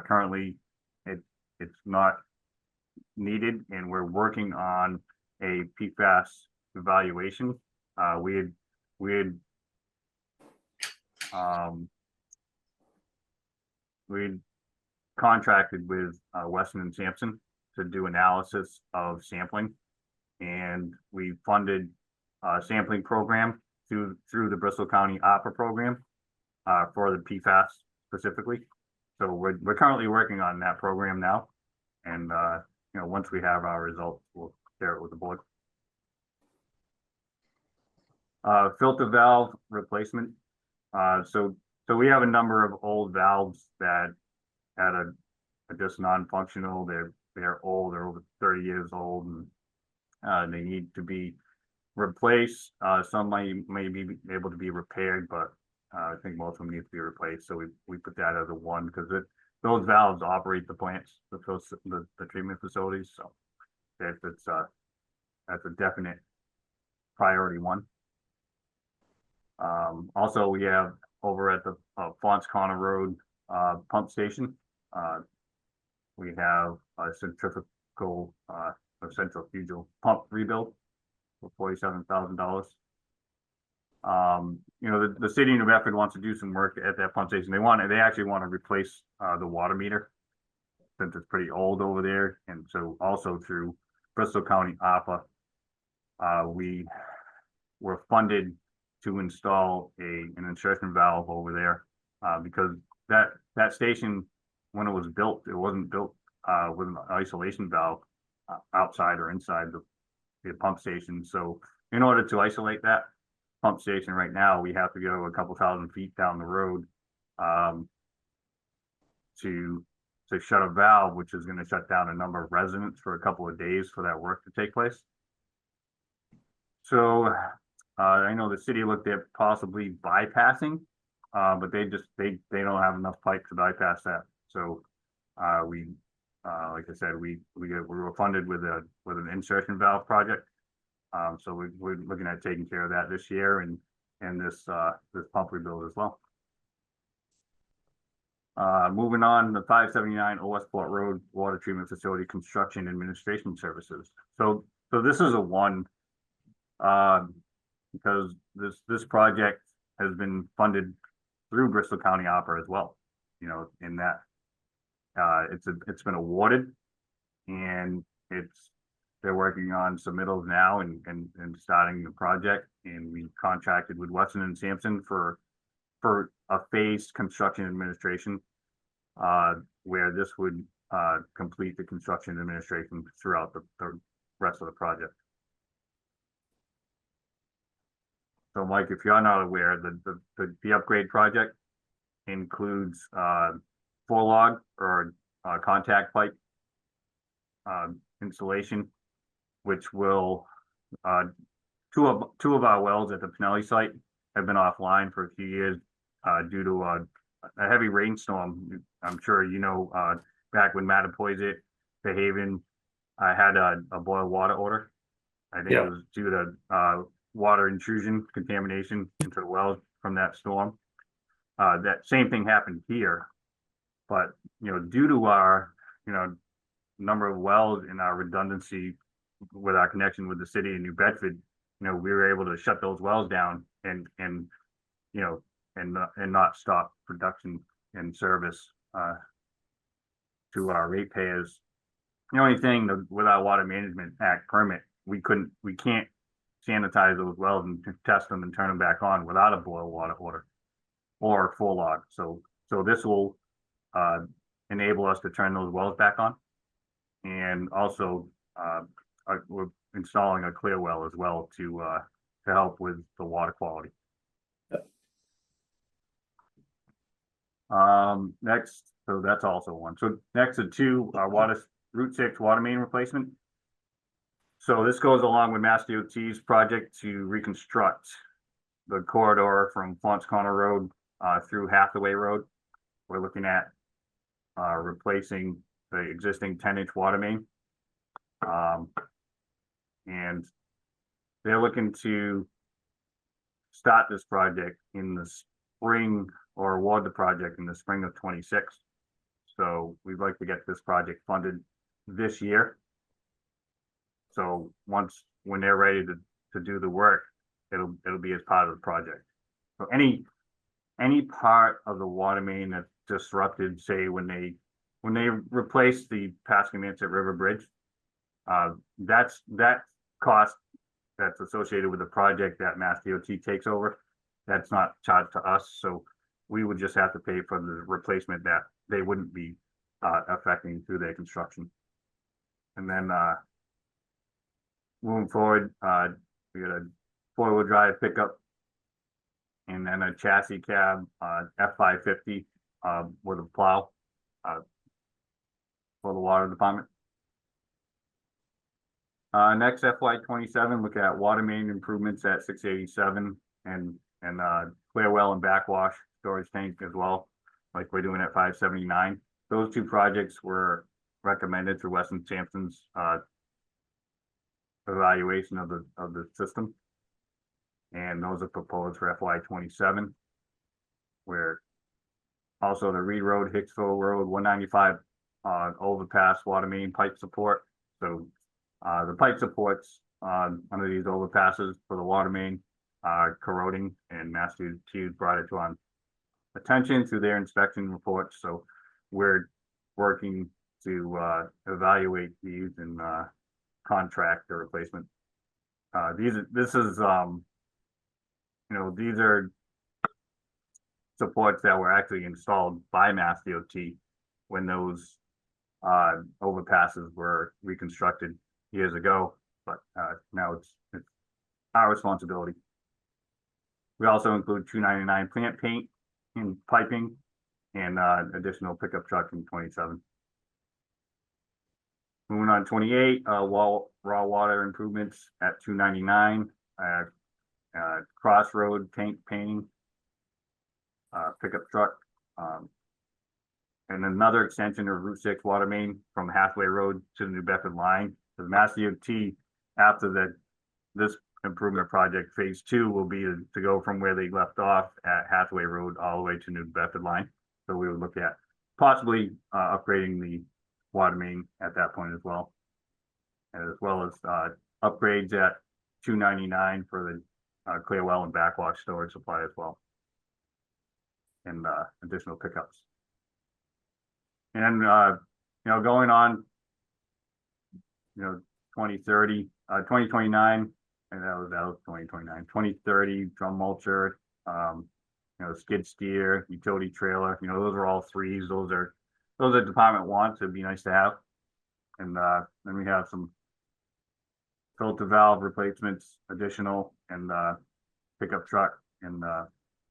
Currently it's not needed, and we're working on a PFAS evaluation. We had contracted with Weston and Sampson to do analysis of sampling, and we funded a sampling program through the Bristol County APA program for the PFAS specifically. So we're currently working on that program now, and you know, once we have our results, we'll share it with the board. Filter valve replacement. So we have a number of old valves that are just non-functional. They're old. They're over 30 years old, and they need to be replaced. Some may be able to be repaired, but I think most of them need to be replaced. So we put that as a one because those valves operate the plants, the treatment facilities. So that's a definite priority one. Also, we have over at the Fonts Corner Road pump station. We have a centrifugal centrifugal pump rebuild for $47,000. You know, the city of New Bedford wants to do some work at that pump station. They actually want to replace the water meter since it's pretty old over there. And so also through Bristol County APA, we were funded to install an insertion valve over there because that station, when it was built, it wasn't built with an isolation valve outside or inside the pump station. So in order to isolate that pump station right now, we have to go a couple thousand feet down the road to shut a valve, which is going to shut down a number of residents for a couple of days for that work to take place. So I know the city looked at possibly bypassing, but they don't have enough pipe to bypass that. So like I said, we were funded with an insertion valve project. So we're looking at taking care of that this year and this pump rebuild as well. Moving on, the 579 Old Westport Road Water Treatment Facility Construction Administration Services. So this is a one because this project has been funded through Bristol County Opera as well. You know, in that, it's been awarded, and they're working on submittals now and starting the project. And we contracted with Weston and Sampson for a phased construction administration, where this would complete the construction administration throughout the rest of the project. So Mike, if you're not aware, the upgrade project includes 4-log or contact pipe installation, which will two of our wells at the Pinelli site have been offline for a few years due to a heavy rainstorm. I'm sure you know, back when Mattapoisett, Fairhaven, I had a boil water order. I think Yeah. it was due to water intrusion, contamination into the wells from that storm. That same thing happened here, but you know, due to our number of wells and our redundancy with our connection with the city of New Bedford, you know, we were able to shut those wells down and not stop production and service to our ratepayers. The only thing with our Water Management Act permit, we can't sanitize those wells and test them and turn them back on without a boil water order or 4-log. So this will enable us to turn those wells back on, and also we're installing a clear well as well to help with the water quality. Next, so that's also one. So next are 2 Route 6 water main replacement. So this goes along with Mass DOT's project to reconstruct the corridor from Fonts Corner Road through Hathaway Road. We're looking at replacing the existing 10-inch water main. And they're looking to start this project in the spring, or award the project in the spring of 26. So we'd like to get this project funded this year. So when they're ready to do the work, it'll be as part of the project. So any part of the water main that's disrupted, say when they replace the Pascamanset River Bridge, that cost that's associated with the project that Mass DOT takes over, that's not charged to us. So we would just have to pay for the replacement that they wouldn't be affecting through their construction. And then moving forward, we got a 4-wheel drive pickup, and then a chassis cab F550 with a plow for the water department. Next, FY27, look at water main improvements at 687 and clear well and backwash storage tank as well, like we're doing at 579. Those 2 projects were recommended through Weston Sampson's evaluation of the system, and those are proposed for FY27. Where also the Reed Road, Hicksville Road, 195 overpass water main pipe support. So the pipe supports under these overpasses for the water main are corroding, and Mass DOT brought it to our attention through their inspection reports. So we're working to evaluate these and contract the replacement. These are supports that were actually installed by Mass DOT when those overpasses were reconstructed years ago, but now it's our responsibility. We also include $299 plant paint and piping, and additional pickup truck in 27. Moving on, 28, raw water improvements at $299. Crossroad tank painting, pickup truck, and another extension of Route 6 water main from Hathaway Road to the New Bedford line. The Mass DOT, after this improvement project, phase 2 will be to go from where they left off at Hathaway Road all the way to New Bedford line. So we would look at possibly upgrading the water main at that point as well as upgrades at $299 for the clear well and backwash storage supply as well. and additional pickups. And going on, 2030, 2029, and that was 2029, 2030, drum mulcher, skid steer, utility trailer, those are all threes. Those are department wants. It'd be nice to have. And then we have some filter valve replacements, additional, and pickup truck, and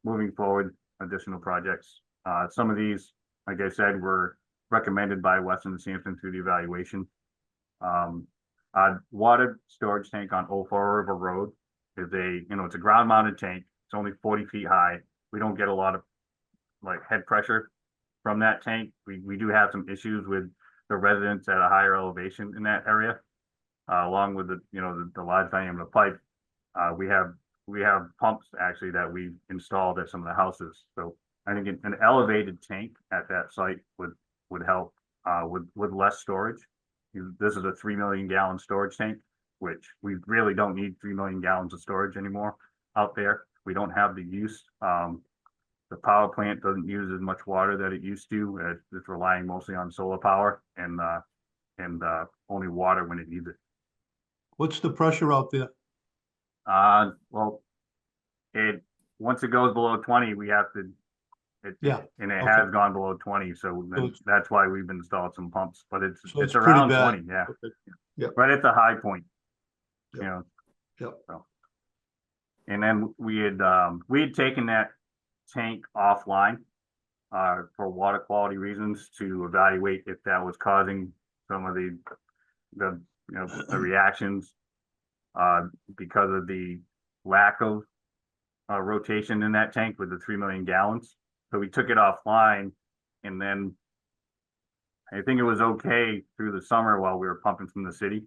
moving forward, additional projects. Some of these, like I said, were recommended by Weston and Sampson through the evaluation. Water storage tank on Old Fall River Road is it's a ground mounted tank. It's only 40 feet high. We don't get a lot of head pressure from that tank. We do have some issues with the residents at a higher elevation in that area, along with the large diameter pipe. We have pumps actually that we've installed at some of the houses. So I think an elevated tank at that site would help with less storage. This is a 3 million gallon storage tank, which we really don't need 3 million gallons of storage anymore out there. We don't have the use. The power plant doesn't use as much water that it used to. It's relying mostly on solar power and only water when it needs it. What's the pressure out there? Well, once it goes below 20, we have to. Yeah, and it okay. has gone below 20, so that's why we've installed some pumps. But it's pretty around bad. 20, yeah. Okay. Yeah. Right at the high point. Yep. Yep. So. And then we had taken that tank offline for water quality reasons to evaluate if that was causing some of the reactions because of the lack of rotation in that tank with the 3 million gallons. So we took it offline, and then I think it was okay through the summer while we were pumping from the city.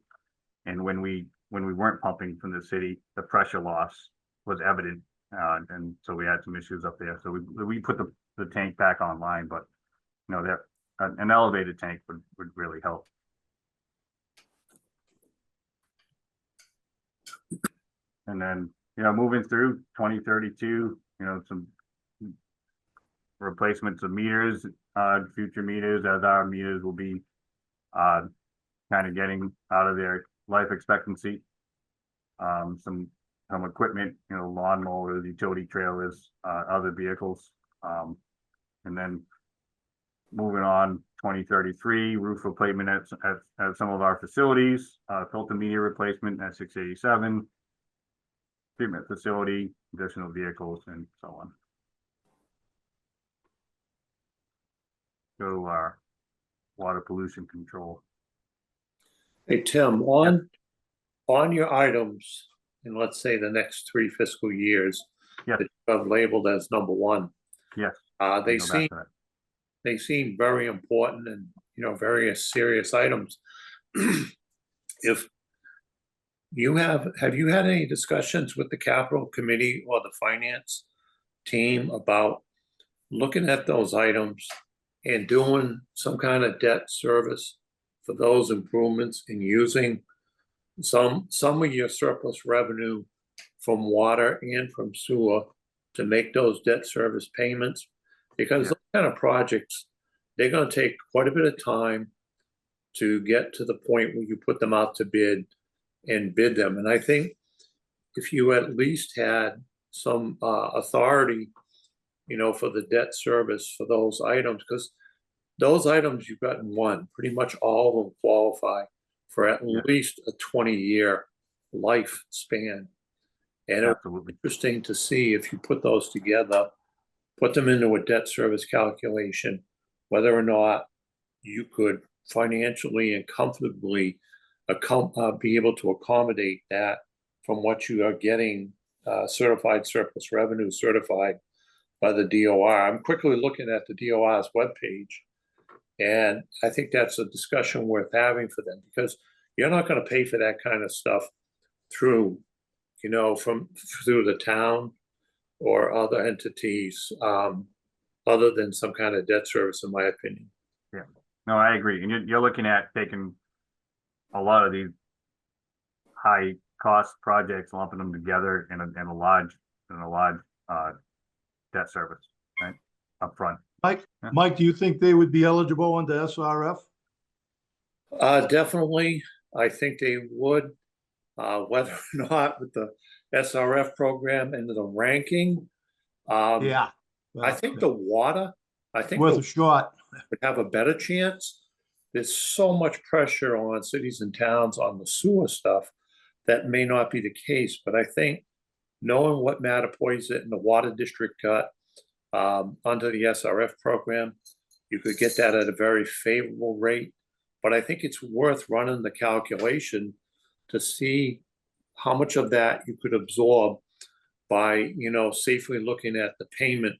And when we weren't pumping from the city, the pressure loss was evident. And so we had some issues up there. So we put the tank back online, but that an elevated tank would really help. And then, moving through 2032, some replacements of meters, future meters, as our meters will be kind of getting out of their life expectancy. Some equipment, lawnmowers, utility trailers, other vehicles. And then moving on, 2033, roof replacement at some of our facilities, filter media replacement at 687, treatment facility, additional vehicles, and so on. Go to our water pollution control. Hey, Tim, on your items, in let's say the next 3 fiscal years, Yeah. that you have labeled as number 1. Yes. They seem very important and very serious items. If you have you had any discussions with the capital committee or the finance team about looking at those items and doing some kind of debt service for those improvements and using some of your surplus revenue from water and from sewer to make those debt service payments? Because those kind of projects, they're going to take quite a bit of time to get to the point where you put them out to bid and bid them. And I think if you at least had some authority, for the debt service for those items, because those items you've gotten one, pretty much all of them qualify for at least a 20-year lifespan. And it's interesting to see if you put those together, put them into a debt service calculation, whether or not you could financially and comfortably be able to accommodate that from what you are getting certified surplus revenue certified by the DOR. I'm quickly looking at the DOR's webpage, and I think that's a discussion worth having for them, because you're not going to pay for that kind of stuff through the town or other entities, other than some kind of debt service, in my opinion. Yeah, no, I agree. And you're looking at taking a lot of these high cost projects, lumping them together in a large debt service, right? upfront. Mike, do you think they would be eligible under SRF? Definitely, I think they would, whether or not with the SRF program and the ranking. Yeah. I think the water, I think Worth the a shot. would have a better chance. There's so much pressure on cities and towns on the sewer stuff. That may not be the case, but I think knowing what Mattapoisett and the water district got under the SRF program, you could get that at a very favorable rate. But I think it's worth running the calculation to see how much of that you could absorb by, safely looking at the payment,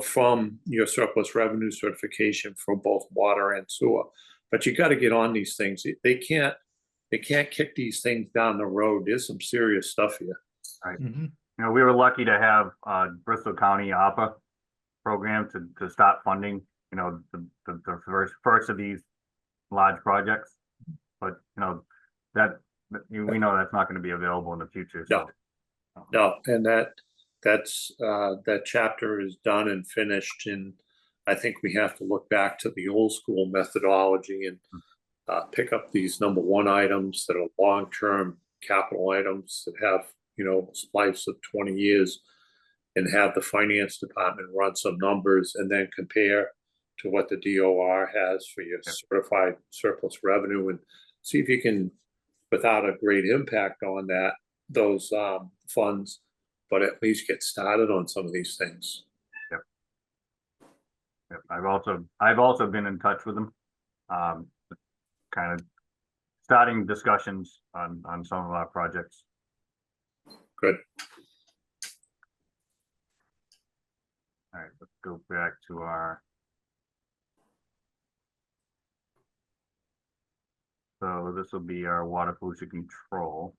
from your surplus revenue certification for both water and sewer. But you got to get on these things. They can't kick these things down the road. There's some serious stuff here. Mhm. We were lucky to have Bristol County ARPA program to start funding, the first of these large projects. But we know that's not going to be available in the future. So. No, and that chapter is done and finished, and I think we have to look back to the old school methodology and pick up these number one items that are long-term capital items that have, lives of 20 years, and have the finance department run some numbers and then compare to what the DOR has for your certified surplus revenue, and see if you can, without a great impact on those funds, but at least get started on some of these things. Yep. I've also been in touch with them, kind of starting discussions on some of our projects. Good. All right, let's go back to our. So this will be our water pollution control.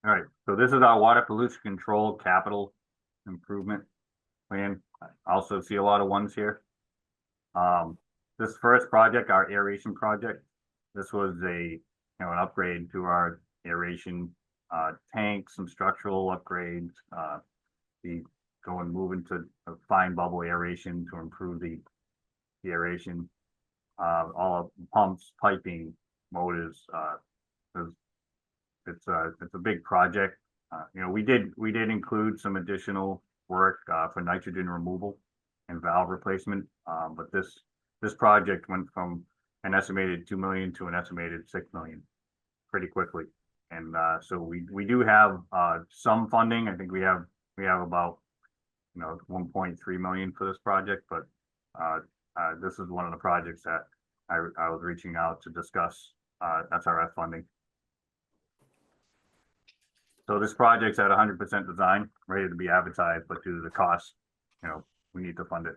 All right, so this is our water pollution control capital improvement plan. I also see a lot of ones here. This first project, our aeration project, this was an upgrade to our aeration tank, some structural upgrades. Move into a fine bubble aeration to improve the aeration. All pumps, piping, motors. It's a big project. We did include some additional work for nitrogen removal and valve replacement. But this project went from an estimated 2 million to an estimated 6 million pretty quickly. And so we do have some funding. I think we have about 1.3 million for this project, but this is one of the projects that I was reaching out to discuss SRF funding. So this project's at 100% design, ready to be advertised, but due to the cost, we need to fund it.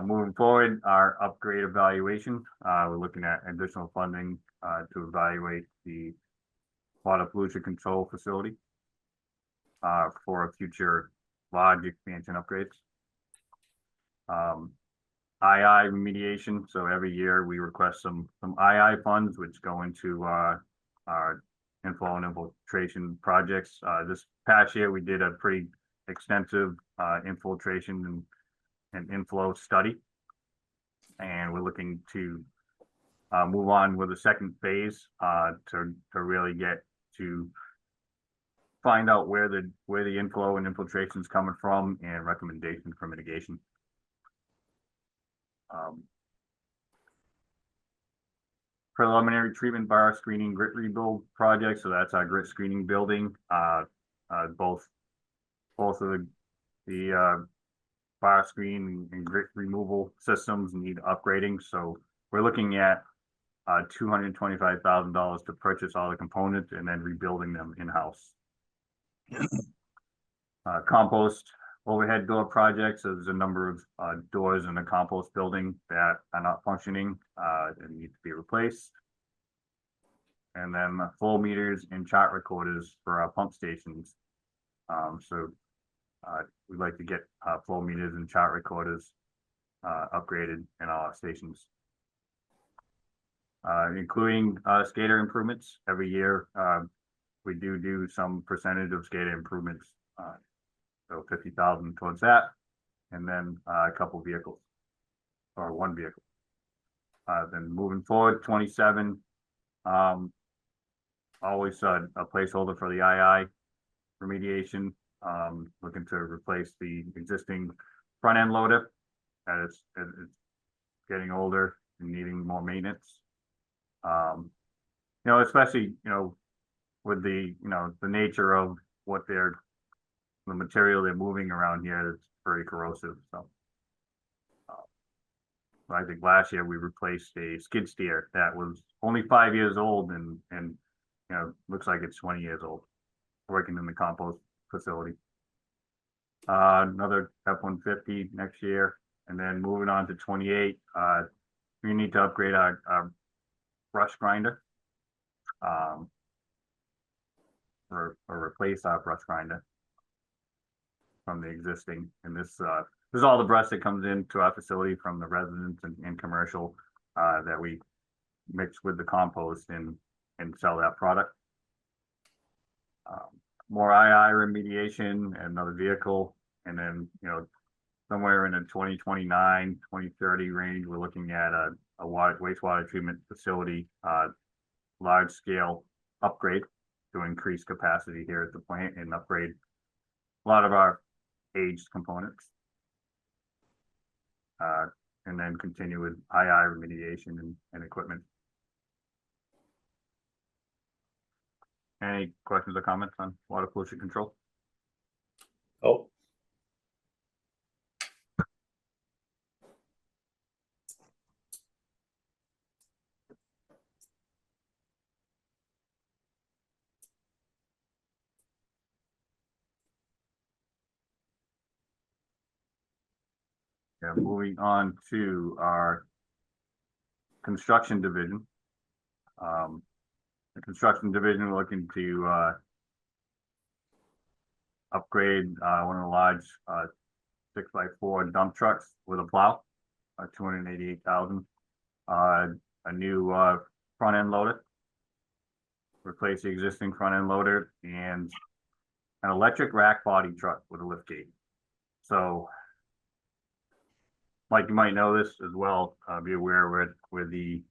Moving forward, our upgrade evaluation, we're looking at additional funding to evaluate the water pollution control facility for future large expansion upgrades. II remediation. So every year we request some II funds, which go into our inflow and infiltration projects. This past year we did a pretty extensive infiltration and inflow study, and we're looking to move on with the second phase to really get to find out where the inflow and infiltration is coming from and recommendation for mitigation. Preliminary treatment bar screening grit rebuild project. So that's our grit screening building. Both of the bar screen and grit removal systems need upgrading. So we're looking at $225,000 to purchase all the components and then rebuilding them in-house. Compost overhead door projects. So there's a number of doors in the compost building that are not functioning and need to be replaced. and then flow meters and chart recorders for our pump stations. We'd like to get flow meters and chart recorders upgraded in all our stations. Including skater improvements every year. We do some percentage of skater improvements, so 50,000 towards that, and then a couple vehicles or one vehicle. Then moving forward, 27, always a placeholder for the II remediation. Looking to replace the existing front end loader as it's getting older and needing more maintenance. Especially, with the nature of the material they're moving around here, it's very corrosive, so. I think last year we replaced a skid steer that was only 5 years old and looks like it's 20 years old, working in the compost facility. Another F-150 next year, and then moving on to 28, we need to upgrade our brush grinder, or replace our brush grinder from the existing. And this is all the brush that comes into our facility from the residents and commercial that we mix with the compost and sell that product. More II remediation, another vehicle, and then somewhere in the 2029, 2030 range, we're looking at a wastewater treatment facility, large scale upgrade to increase capacity here at the plant and upgrade a lot of our aged components. And then continue with II remediation and equipment. Any questions or comments on water pollution control? Oh, Yeah, moving on to our construction division. The construction division, we're looking to upgrade one of the large 6x4 dump trucks with a plow, 288,000. A new front end loader, replace the existing front end loader, and an electric rack body truck with a lift gate. So, Mike, you might know this as well. Be aware where the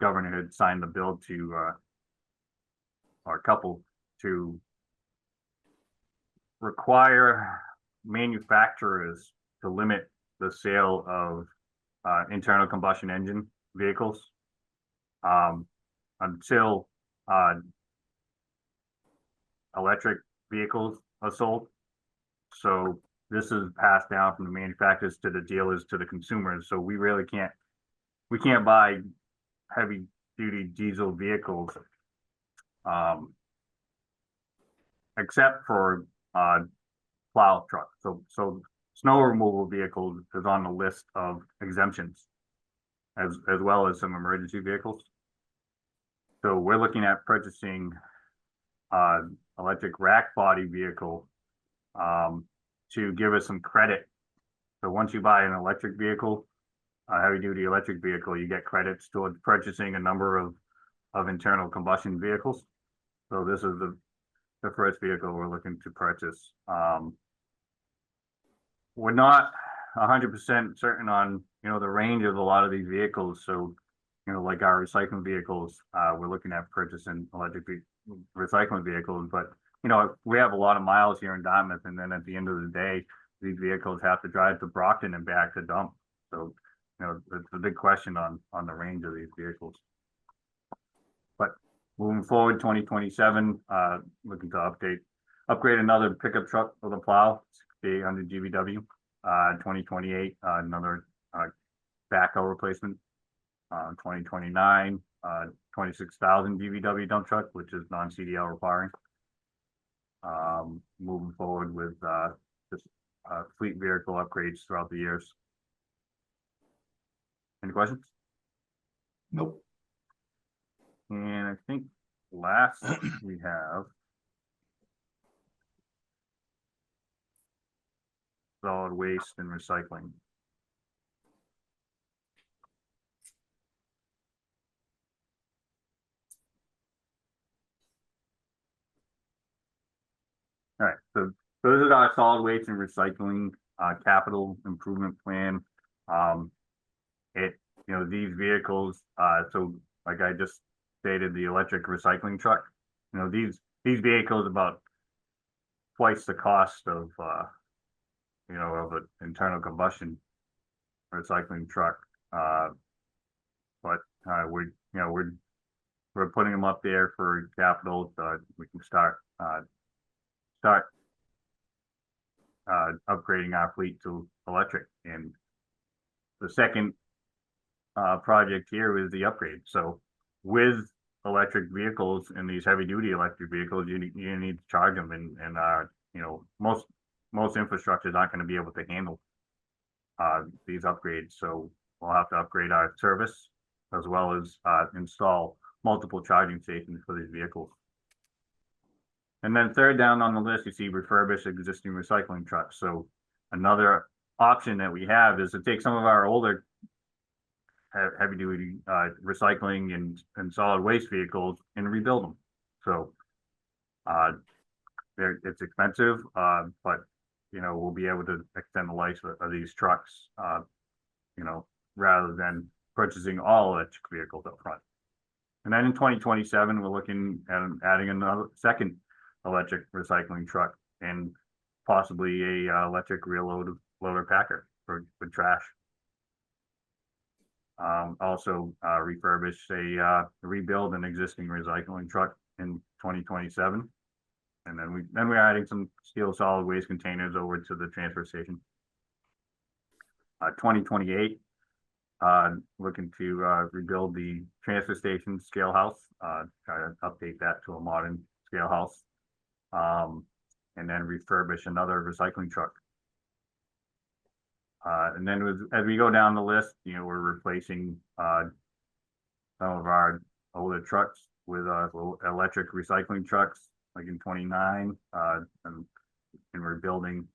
governor had signed the bill to or a couple to require manufacturers to limit the sale of internal combustion engine vehicles until electric vehicles are sold. So this is passed down from the manufacturers to the dealers to the consumers. So we really can't buy heavy duty diesel vehicles except for plow trucks. So snow removal vehicles is on the list of exemptions as well as some emergency vehicles. So we're looking at purchasing electric rack body vehicle to give us some credit. So once you buy an electric vehicle, a heavy duty electric vehicle, you get credits towards purchasing a number of internal combustion vehicles. So this is the first vehicle we're looking to purchase. We're not 100% certain on the range of a lot of these vehicles. So like our recycling vehicles, we're looking at purchasing electric recycling vehicles, but we have a lot of miles here in Dartmouth, and then at the end of the day, these vehicles have to drive to Brockton and back to dump. So it's a big question on the range of these vehicles. But moving forward, 2027, looking to upgrade another pickup truck with a plow, 800 GVW. 2028, another backhoe replacement. 2029, 26,000 GVW dump truck, which is non-CDL requiring. Moving forward with just fleet vehicle upgrades throughout the years. Any questions? Nope. And I think last we have solid waste and recycling. All right, so this is our solid waste and recycling capital improvement plan. These vehicles, so like I just stated, the electric recycling truck, these vehicles about twice the cost of of an internal combustion recycling truck. But we're putting them up there for capital. We can start upgrading our fleet to electric. And the second project here is the upgrade. So with electric vehicles and these heavy duty electric vehicles, you need to charge them, and most infrastructure is not going to be able to handle these upgrades. So we'll have to upgrade our service as well as install multiple charging stations for these vehicles. And then third down on the list, you see refurbish existing recycling trucks. So another option that we have is to take some of our older heavy duty recycling and solid waste vehicles and rebuild them. So it's expensive, but we'll be able to extend the life of these trucks, rather than purchasing all electric vehicles up front. And then in 2027, we're looking at adding another second electric recycling truck and possibly a electric rear loader packer for trash. Also rebuild an existing recycling truck in 2027. And then we're adding some steel solid waste containers over to the transfer station. 2028, looking to rebuild the transfer station scale house, try to update that to a modern scale house, and then refurbish another recycling truck. And then as we go down the list, we're replacing some of our older trucks with electric recycling trucks, like in 29, and we're building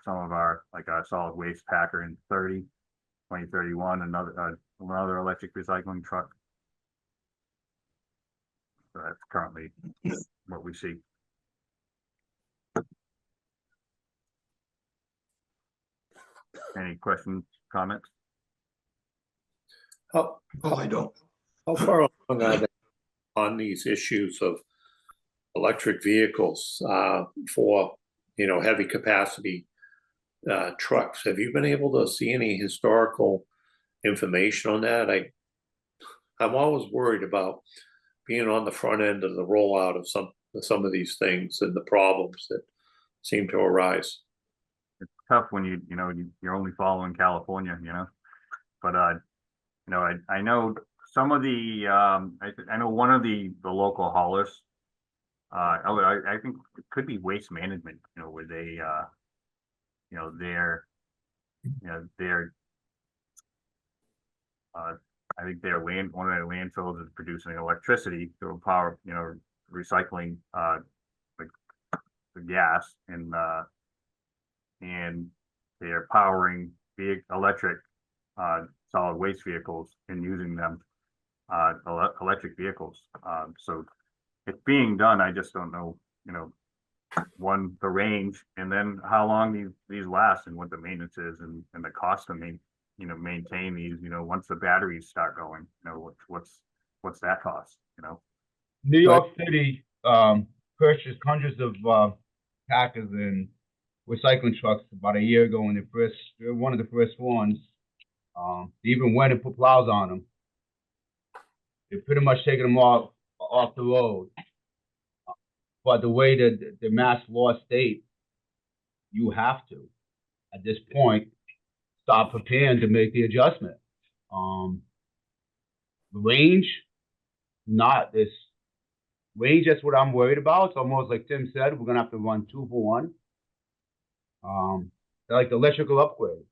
some of our solid waste packer in 2031, another electric recycling truck. So that's currently what we see. Any questions, comments? How I don't. far along are they on these issues of electric vehicles for heavy capacity trucks? Have you been able to see any historical information on that? I'm always worried about being on the front end of the rollout of some of these things and the problems that seem to arise. It's tough when you're only following California, but I know some of the I know one of the local haulers, I think it could be Waste Management, where they I think one of their landfills is producing electricity through power, recycling the gas, and they're powering the electric solid waste vehicles and using them electric vehicles. So it's being done. I just don't know, one, the range, and then how long these last, and what the maintenance is, and the cost to maintain these. Once the batteries start going, what's that cost? New York City purchased hundreds of packers and recycling trucks about a year ago when they're one of the first ones. They even went and put plows on them. They're pretty much taking them off the road. But the way that the mass law states, you have to, at this point, start preparing to make the adjustment. Range, not this. Range, that's what I'm worried about. It's almost like Tim said, we're gonna have to run 2 for 1. Like the electrical upgrade.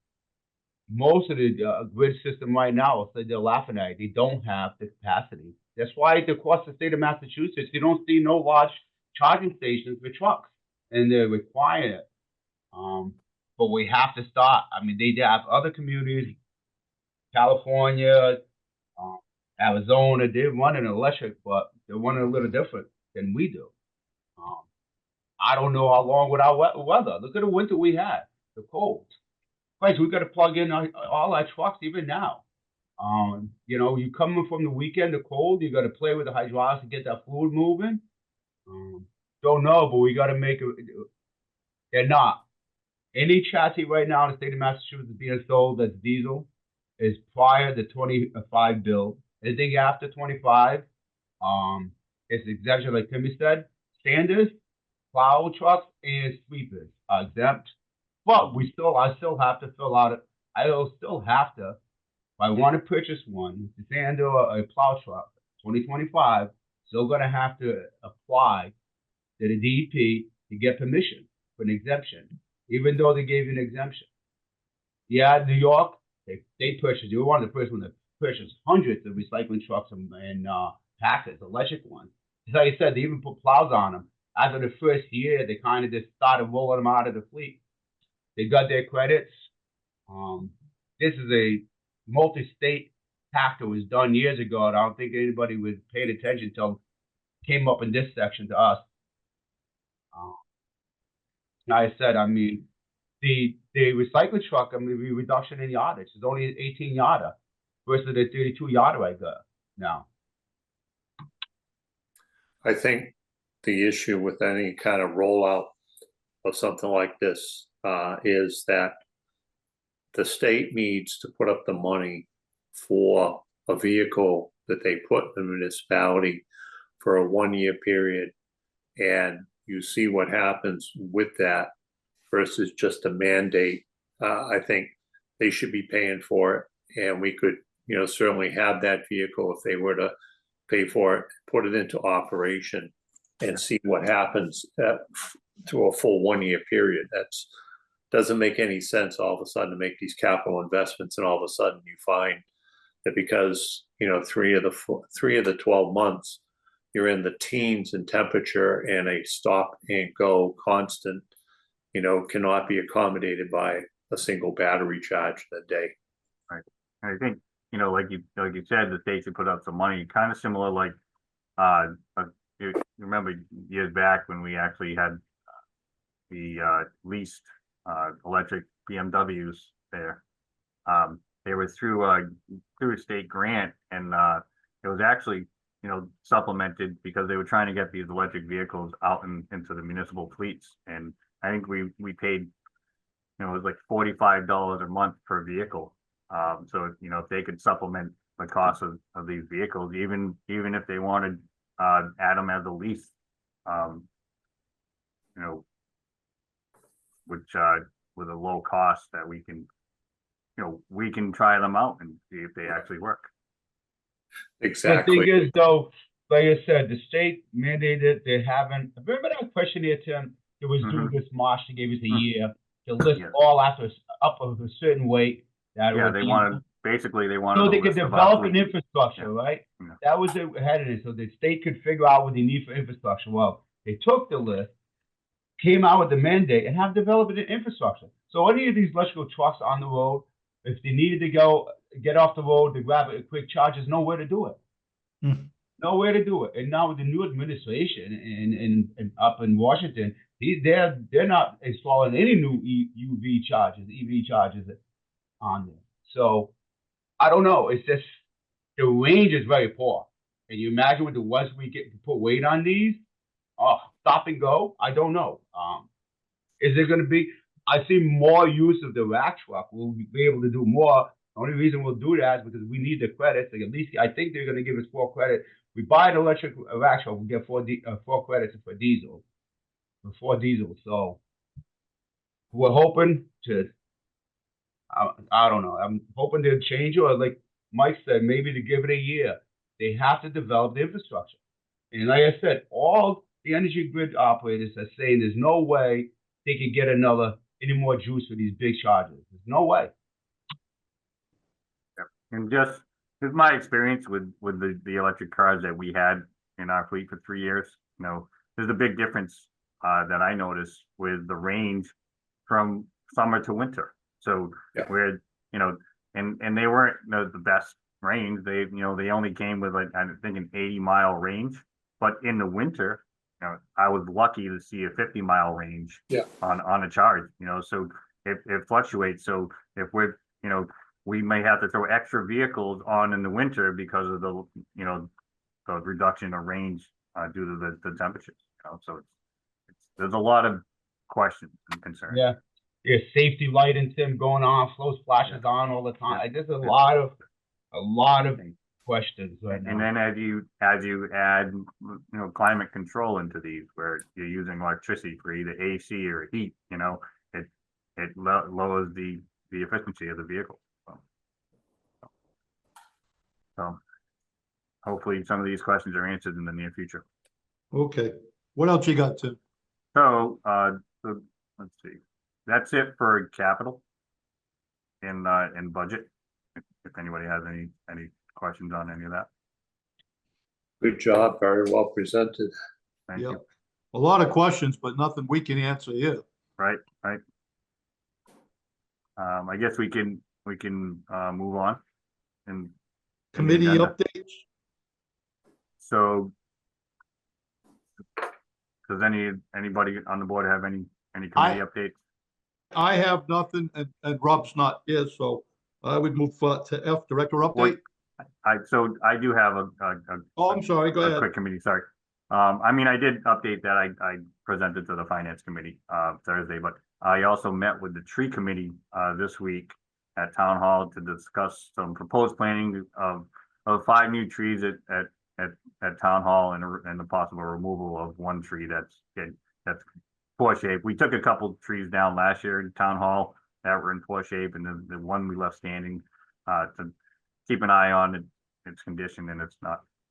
Most of the grid system right now, they're laughing at it. They don't have the capacity That's why across the state of Massachusetts, you don't see no large charging stations for trucks, and they're required. But we have to start. I mean, they have other communities, California, Arizona, they're running electric, but they're running a little different than we do. I don't know how long without weather. Look at the winter we had, the cold. Right, we got to plug in all our trucks even now. You know, you coming from the weekend, the cold, you got to play with the hydraulics to get that fluid moving. Don't know, but we got to make it. They're not. Any chassis right now in the state of Massachusetts being sold that's diesel is prior to 25 build. Anything after 25, it's exemption, like Timmy said. Standards, plow trucks, and sweepers are exempt. But I still have to fill out it. I will still have to, if I want to purchase one, a sander or a plow truck, 2025, still gonna have to apply to the DEP to get permission for an exemption, even though they gave you an exemption. Yeah, New York, they purchased, you were one of the first ones that purchased hundreds of recycling trucks and packers, electric ones. Like I said, they even put plows on them. After the first year, they kind of just started rolling them out of the fleet. They got their credits. This is a multi-state hack that was done years ago, and I don't think anybody was paying attention until it came up in this section to us. Like I said, I mean, the recycling truck, I mean, the reduction in yardage is only an 18 yarder versus the 32 yarder I got now. I think the issue with any kind of rollout of something like this is that the state needs to put up the money for a vehicle that they put in the municipality for a 1-year period, and you see what happens with that versus just a mandate. I think they should be paying for it, and we could, you know, certainly have that vehicle if they were to pay for it, put it into operation, and see what happens through a full 1-year period. That's doesn't make any sense all of a sudden to make these capital investments, and all of a sudden you find that because, you know, 3 of the 12 months you're in the teens in temperature, and a stop and go constant, you know, cannot be accommodated by a single battery charge in a day. Right. And I think, you know, like you said, the state should put up some money, kind of similar like you remember years back when we actually had the leased electric BMWs there. They were through a state grant, and it was actually, you know, supplemented because they were trying to get these electric vehicles out into the municipal fleets. And I think we paid, you know, it was like $45 a month per vehicle. So, you know, if they could supplement the cost of these vehicles, even if they wanted add them as a lease, you know, which with a low cost that we can, you know, we can try them out and see if they actually work. Exactly. The thing is, though, like I said, the state mandated they haven't. Remember that questionnaire, Tim? It was due this March. They gave us a year to list all after up of a certain weight. That they wanted so they could develop an infrastructure, right? Yeah. That was it ahead of it, so the state could figure out what they need for infrastructure. Well, they took the list, came out with the mandate, and have developed an infrastructure. So any of these electrical trucks on the road, if they needed to go get off the road to grab a quick charge, there's nowhere to do it. Nowhere to do it. And now with the new administration and up in Washington, they're not installing any new EV chargers on there. So I don't know. It's just the range is very poor. And you imagine with the ones we get to put weight on these, stop and go. I don't know. Is there going to be? I see more use of the rack truck. We'll be able to do more. The only reason we'll do that is because we need the credits. Like at least I think they're going to give us 4 credits. We buy an electric rack truck, we get 4 credits for diesel. For 4 diesel. So we're hoping to. I don't know. I'm hoping they'll change it, or like Mike said, maybe to give it a year. They have to develop the infrastructure. And like I said, all the energy grid operators are saying there's no way they can get any more juice for these big chargers. There's no way. And just It's my experience with the electric cars that we had in our fleet for 3 years. You know, there's a big difference that I noticed with the range from summer to winter. So Yeah. where, you know, and they weren't, you know, the best range. They, you know, they only came with like, I think an 80-mile range. But in the winter, you know, I was lucky to see a 50-mile range Yeah. on a charge, you know, so it fluctuates. So if we're, you know, we may have to throw extra vehicles on in the winter because of the, you know, the reduction of range due to the temperatures, you know, so there's a lot of questions and concerns. Yeah. Your safety lighting, Tim, going off, those flashes on all the time. Like, there's a lot of questions right And now. then as you add, you know, climate control into these, where you're using electricity for either AC or heat, you know, it lowers the efficiency of the vehicle. So hopefully some of these questions are answered in the near future. Okay, what else you got, Tim? So, let's see, that's it for capital in budget. If anybody has any questions on any of that. Good job, very well presented. Thank Yeah. you. A lot of questions, but nothing we can answer here. Right. I guess we can move on and Committee agenda. updates? So does anybody on the board have any committee updates? I have nothing, and Rob's not here, so I would move to F, director update. So I do have a Oh, I'm sorry, go ahead. quick committee, sorry. I mean, I did update that. I presented to the finance committee Thursday, but I also met with the tree committee this week at town hall to discuss some proposed planting of 5 new trees at town hall and the possible removal of one tree that's poor shape. We took a couple trees down last year in town hall that were in poor shape, and the one we left standing to keep an eye on its condition, and it's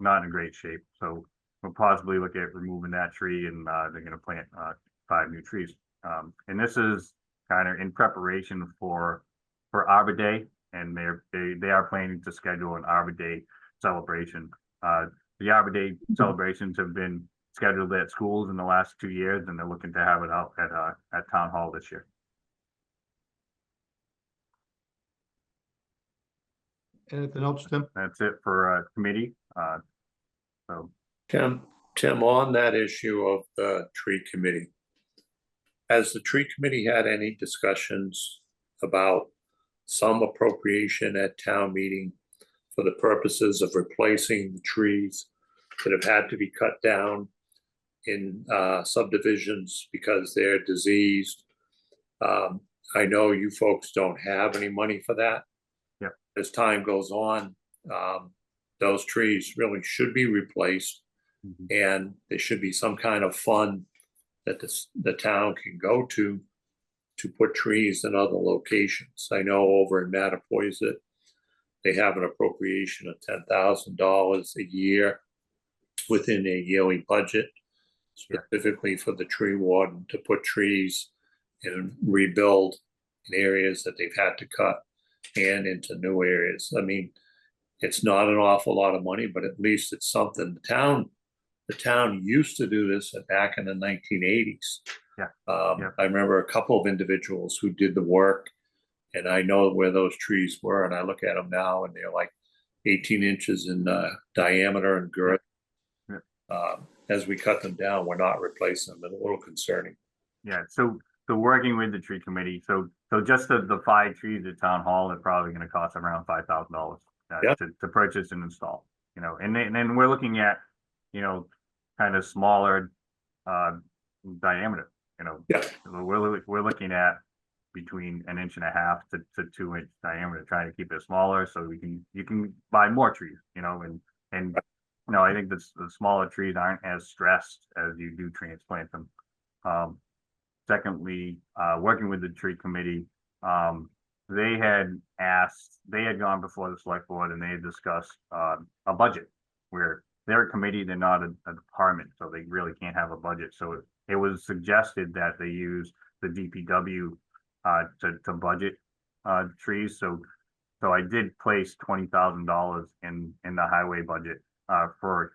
not in great shape. So we'll possibly look at removing that tree, and they're going to plant 5 new trees. And this is kind of in preparation for Arbor Day, and they are planning to schedule an Arbor Day celebration. The Arbor Day celebrations have been scheduled at schools in the last 2 years, and they're looking to have it out at town hall this year. Anything else, Tim? That's it for committee. So Tim, on that issue of the tree committee, has the tree committee had any discussions about some appropriation at town meeting for the purposes of replacing the trees that have had to be cut down in subdivisions because they're diseased? I know you folks don't have any money for that. Yeah. As time goes on, those trees really should be replaced. Mhm. And there should be some kind of fund that the town can go to put trees in other locations. I know over in Mattapoisett, they have an appropriation of $10,000 a year within their yearly budget, specifically for the tree warden to put trees and rebuild in areas that they've had to cut and into new areas. I mean, it's not an awful lot of money, but at least it's something. The town used to do this back in the 1980s. Yeah. I remember a couple of individuals who did the work, and I know where those trees were, and I look at them now and they're like 18 inches in diameter and girth. Yeah. As we cut them down, we're not replacing them. It's a little concerning. Yeah, so working with the tree committee, so just the 5 trees at town hall are probably going to cost around $5,000 Yeah. to purchase and install. You know, and then we're looking at, you know, kind of smaller diameter. You know, Yeah. we're looking at between 1.5 inches to 2 inch diameter, trying to keep it smaller so you can buy more trees. You know, and you know, I think the smaller trees aren't as stressed as you do transplant them. Secondly, working with the tree committee, they had gone before the select board and they had discussed a budget where they're a committee, they're not a department, so they really can't have a budget. So it was suggested that they use the DPW to budget trees. So So I did place $20,000 in the highway budget for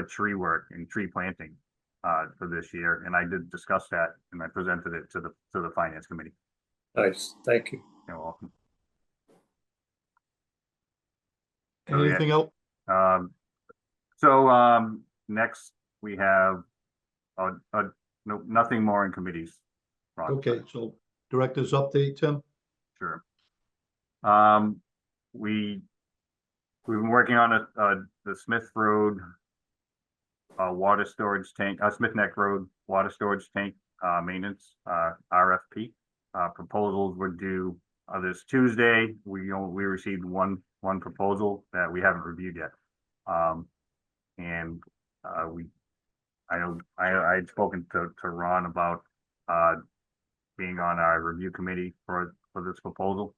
tree work and tree planting for this year, and I did discuss that, and I presented it to the finance committee. Nice, thank you. You're welcome. So, yeah. Anything else? Next we have no, nothing more in committees. Ron. Okay, so director's update, Tim? Sure. We've been working on the Smith Road water storage tank, Smith Neck Road water storage tank maintenance RFP. Proposals were due this Tuesday. We received one proposal that we haven't reviewed yet. I had spoken to Ron about being on our review committee for this proposal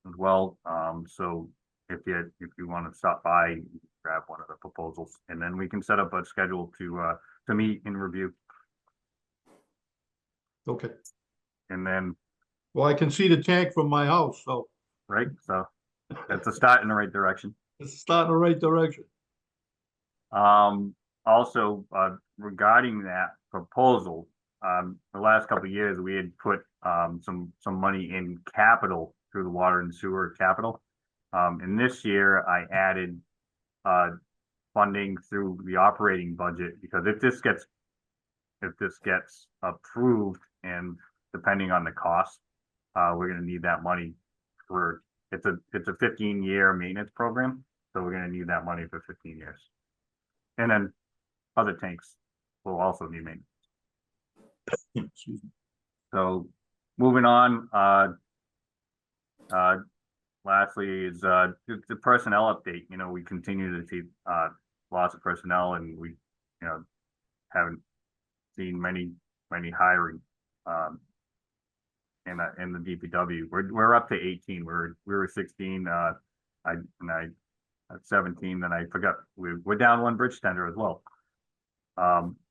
as well. So if you want to stop by, grab one of the proposals, and then we can set up a schedule to meet and review. Okay, And then, well, I can see the tank from my house, so right, so that's a start in the right direction. it's starting the right direction. Also, regarding that proposal, the last couple of years, we had put some money in capital through the water and sewer capital. And this year I added funding through the operating budget, because if this gets approved, and depending on the cost, we're gonna need that money for, it's a 15-year maintenance program, so we're gonna need that money for 15 years. And then other tanks will also need maintenance. Excuse me. So moving on, lastly is the personnel update. You know, we continue to see lots of personnel, and we, you know, haven't seen many hiring in the DPW. We're up to 18. We were 16. I at 17. Then I forgot we're down one bridge tender as well.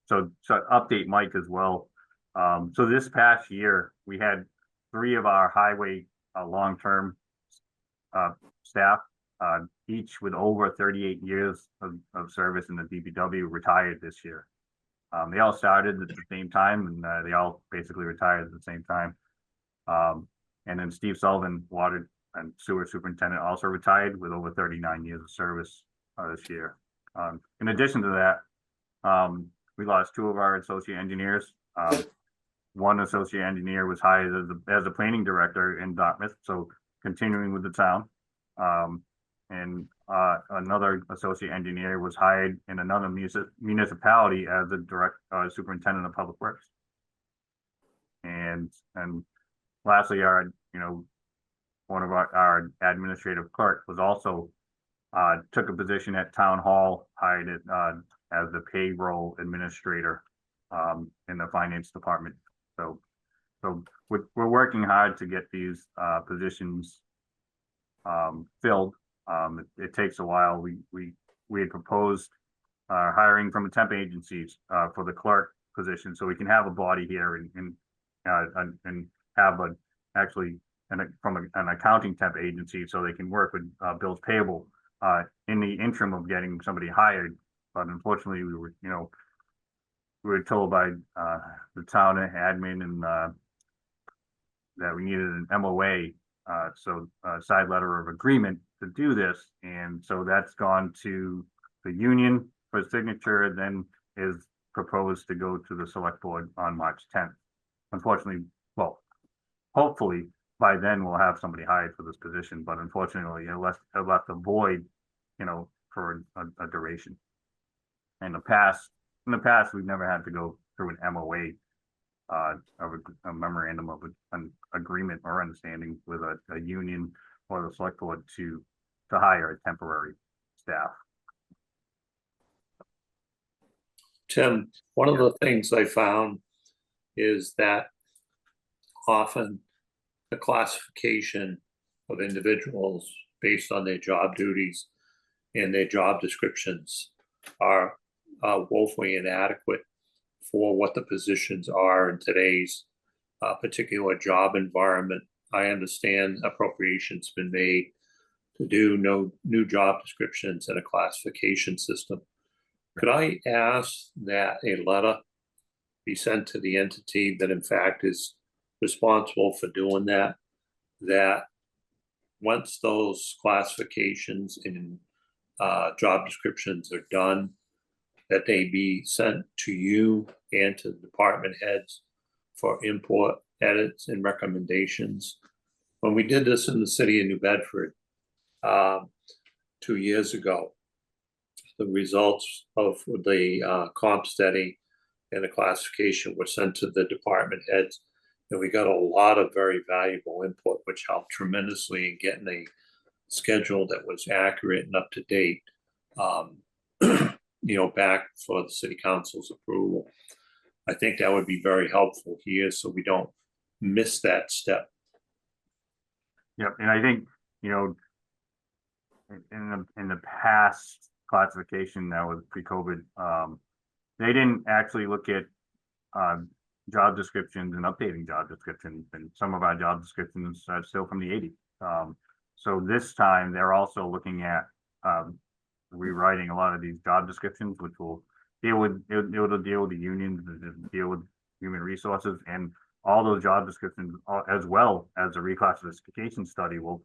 So update Mike as well. So this past year we had 3 of our highway long-term staff, each with over 38 years of service in the DPW, retired this year. They all started at the same time, and they all basically retired at the same time. And then Steve Sullivan, water and sewer superintendent, also retired with over 39 years of service this year. In addition to that, we lost 2 of our associate engineers. One associate engineer was hired as a planning director in Dartmouth, so continuing with the town. And another associate engineer was hired in another municipality as a direct superintendent of public works. And lastly, one of our administrative clerk was also took a position at town hall, hired as the payroll administrator in the finance department. So we're working hard to get these positions filled. It takes a while. We had proposed hiring from a temp agencies for the clerk position, so we can have a body here and have from an accounting temp agency, so they can work with bills payable in the interim of getting somebody hired. But unfortunately, we were told by the town admin and that we needed an MOA, so a side letter of agreement to do this, and so that's gone to the union for signature, then is proposed to go to the select board on March 10th. Unfortunately, well, hopefully by then we'll have somebody hired for this position, but unfortunately it left a void, for a duration. In the past, we've never had to go through an MOA, of a memorandum of an agreement or understanding with a union or the select board to hire a temporary staff. Tim, one of the things I found is that often the classification of individuals based on their job duties and their job descriptions are woefully inadequate for what the positions are in today's particular job environment. I understand appropriations been made to do no new job descriptions and a classification system. Could I ask that a letter be sent to the entity that in fact is responsible for doing that, that once those classifications and job descriptions are done, that they be sent to you and to the department heads for input, edits, and recommendations? When we did this in the city of New Bedford 2 years ago, the results of the comp study and the classification were sent to the department heads, and we got a lot of very valuable input, which helped tremendously in getting a schedule that was accurate and up to date, back for the city council's approval. I think that would be very helpful here, so we don't miss that step. Yep, and I think, in the past classification that was pre-COVID, they didn't actually look at job descriptions and updating job descriptions, and some of our job descriptions are still from the 80s. So this time they're also looking at rewriting a lot of these job descriptions, which will deal with the unions, deal with human resources, and all those job descriptions, as well as a reclassification study, will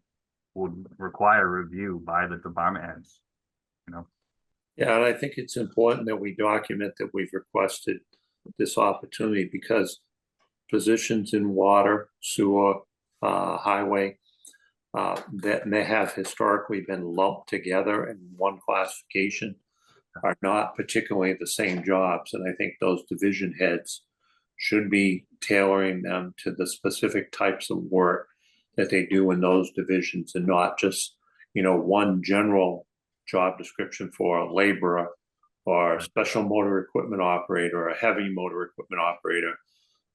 require review by the department heads. Yeah, and I think it's important that we document that we've requested this opportunity, because positions in water, sewer, highway, that may have historically been lumped together in one classification are not particularly the same jobs. And I think those division heads should be tailoring them to the specific types of work that they do in those divisions, and not just, one general job description for a laborer or a special motor equipment operator, or a heavy motor equipment operator,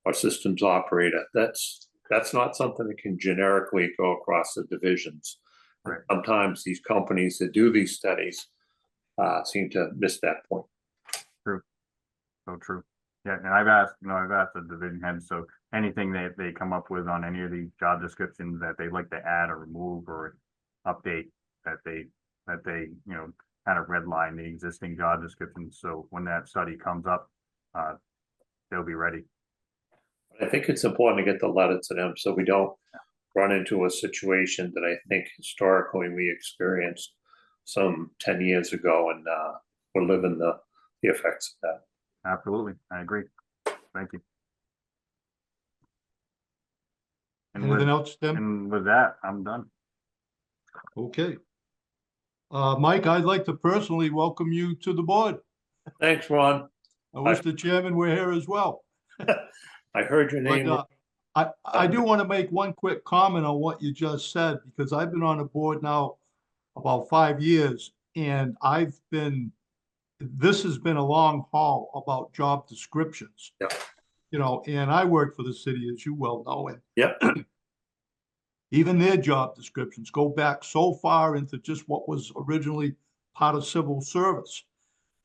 or systems operator. That's not something that can generically go across the divisions. Right. Sometimes these companies that do these studies seem to miss that point. True. So true. Yeah, and I've asked the division heads, so anything that they come up with on any of these job descriptions that they'd like to add or remove or update, that they kind of redline the existing job descriptions. So when that study comes up, they'll be ready. I think it's important to get the letter to them so we don't run into a situation that I think historically we experienced some 10 years ago, and we're living the effects of that. Absolutely, I agree. Thank you. And Anything else, Tim? And with that, I'm done. Okay. Mike, I'd like to personally welcome you to the board. Thanks, Ron. I wish the chairman were here as well. I heard your name. But I do want to make one quick comment on what you just said, because I've been on the board now about 5 years, and this has been a long haul about job descriptions. Yeah. And I work for the city, as you well know, and Yep. even their job descriptions go back so far into just what was originally part of civil service.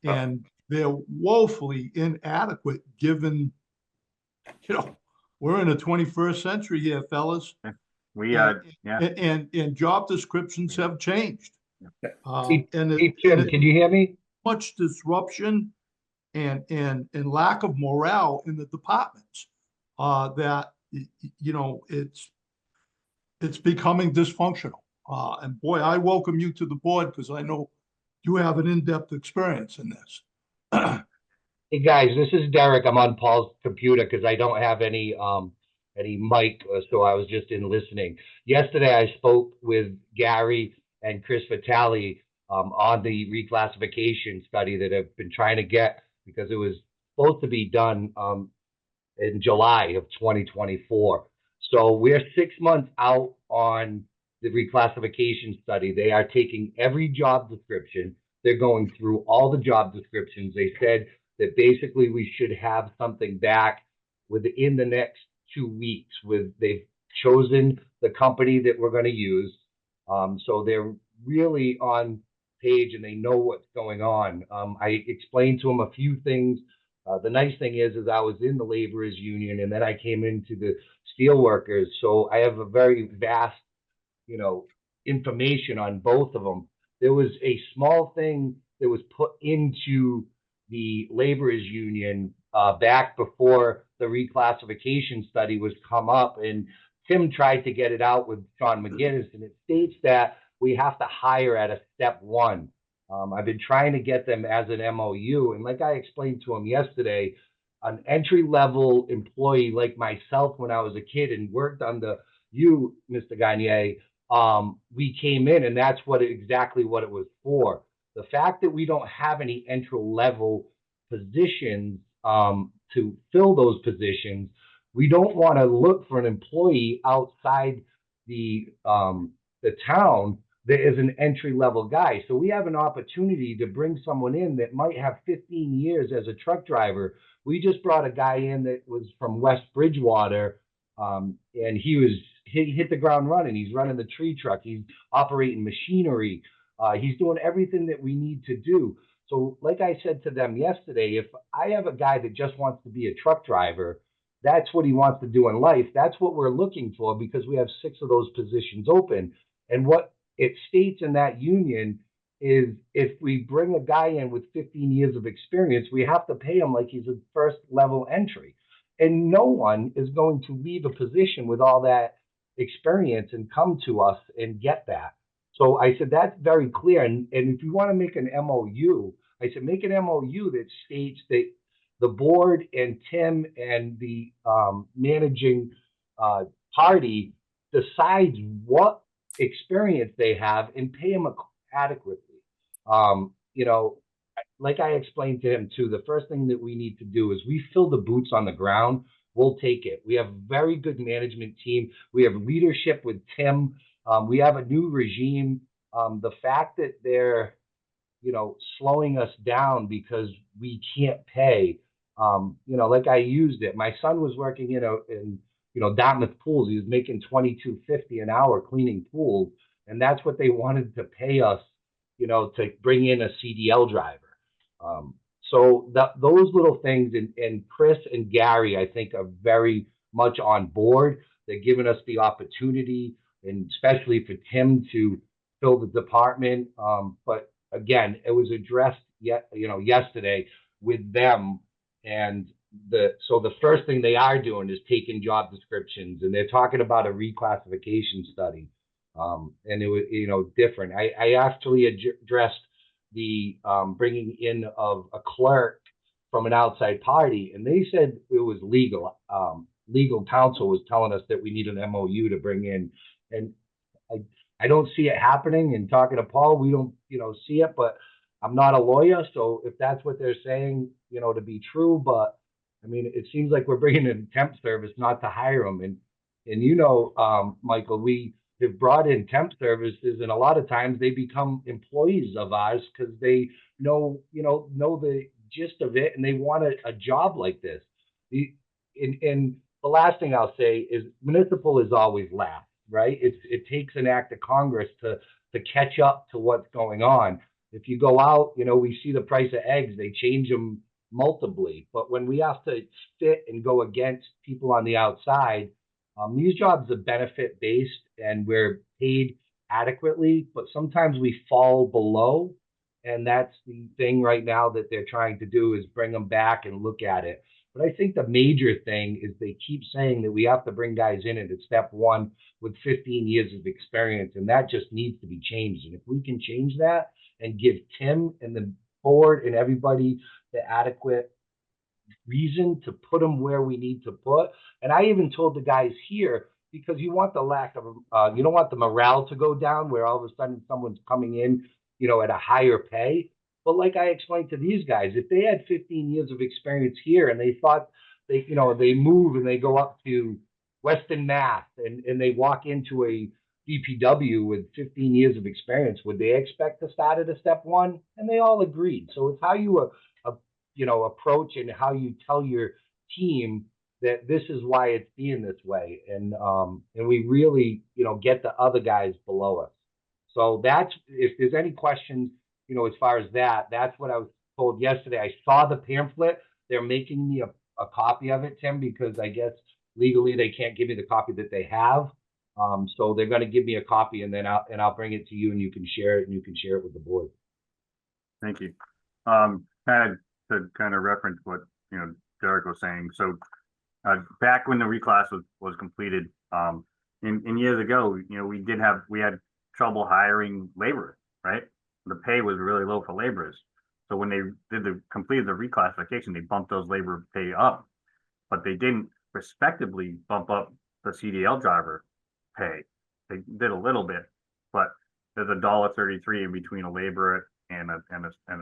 And they're woefully inadequate given, we're in the 21st century here, fellas. We yeah. And job descriptions have changed. Hey, Tim, can you hear me? Much disruption and lack of morale in the departments that it's becoming dysfunctional. And boy, I welcome you to the board, because I know you have an in-depth experience in this. Hey guys, this is Derek. I'm on Paul's computer because I don't have any mic, so I was just in listening. Yesterday, I spoke with Gary and Chris Vitale on the reclassification study that I've been trying to get, because it was supposed to be done in July of 2024. So we're 6 months out on the reclassification study. They are taking every job description. They're going through all the job descriptions. They said that basically we should have something back within the next 2 weeks. They've chosen the company that we're going to use. So they're really on page and they know what's going on. I explained to them a few things. The nice thing is I was in the laborers union, and then I came into the steel workers. So I have a very vast, information on both of them. There was a small thing that was put into the laborers union back before the reclassification study was come up, and Tim tried to get it out with Sean McGinnis, and it states that we have to hire at a step one. I've been trying to get them as an MOU, and like I explained to him yesterday, an entry-level employee like myself when I was a kid and worked under you, Mr. Gagne, we came in, and that's exactly what it was for. The fact that we don't have any entry-level positions to fill those positions, we don't want to look for an employee outside the town that is an entry-level guy. So we have an opportunity to bring someone in that might have 15 years as a truck driver. We just brought a guy in that was from West Bridgewater, and he hit the ground running. He's running the tree truck. He's operating machinery. He's doing everything that we need to do. So like I said to them yesterday, if I have a guy that just wants to be a truck driver, that's what he wants to do in life. That's what we're looking for, because we have 6 of those positions open. And what it states in that union is if we bring a guy in with 15 years of experience, we have to pay him like he's a first level entry. And no one is going to leave a position with all that experience and come to us and get that. So I said, that's very clear. And if you want to make an MOU, I said, make an MOU that states that the board and Tim and the managing party decides what experience they have and pay them adequately. You know, like I explained to him too, the first thing that we need to do is we fill the boots on the ground. We'll take it. We have a very good management team. We have leadership with Tim. We have a new regime. The fact that they're, you know, slowing us down because we can't pay, you know, like I used it. My son was working in Dartmouth Pools. He was making $22.50 an hour cleaning pools, and that's what they wanted to pay us, you know, to bring in a CDL driver. So those little things, and Chris and Gary, I think, are very much on board. They're giving us the opportunity, and especially for Tim to fill the department. But again, it was addressed yesterday with them, and so the first thing they are doing is taking job descriptions, and they're talking about a reclassification study. And it was, different. I actually addressed the bringing in of a clerk from an outside party, and they said it was legal. Legal counsel was telling us that we need an MOU to bring in, and I don't see it happening. And talking to Paul, we don't, see it, but I'm not a lawyer, so if that's what they're saying, to be true, but I mean, it seems like we're bringing in temp service not to hire them, and Michael, we have brought in temp services, and a lot of times they become employees of ours because they know the gist of it, and they want a job like this. And the last thing I'll say is municipal is always last, right? It takes an act of Congress to catch up to what's going on. If you go out, we see the price of eggs, they change them multiply. But when we have to fit and go against people on the outside, these jobs are benefit based and we're paid adequately, but sometimes we fall below. And that's the thing right now that they're trying to do, is bring them back and look at it. But I think the major thing is they keep saying that we have to bring guys in at step one with 15 years of experience, and that just needs to be changed. And if we can change that and give Tim and the board and everybody the adequate reason to put them where we need to put. And I even told the guys here, because you want the lack of, you don't want the morale to go down where all of a sudden someone's coming in, at a higher pay. But like I explained to these guys, if they had 15 years of experience here and they thought they move and they go up to Weston, Mass, and they walk into a DPW with 15 years of experience, would they expect to start at a step one? And they all agreed. So it's how you approach and how you tell your team that this is why it's being this way. And we really, get the other guys below us. So that's, if there's any questions, as far as that's what I was told yesterday. I saw the pamphlet. They're making me a copy of it, Tim, because I guess legally they can't give me the copy that they have. So they're gonna give me a copy and then I'll bring it to you and you can share it and you can share it with the board. Thank you. Kind of reference what, Derek was saying. So, back when the reclass was completed, in years ago, we had trouble hiring laborers, right? The pay was really low for laborers. So when they completed the reclassification, they bumped those labor pay up, but they didn't respectively bump up the CDL driver pay. They did a little bit, but there's $1.33 in between a laborer and a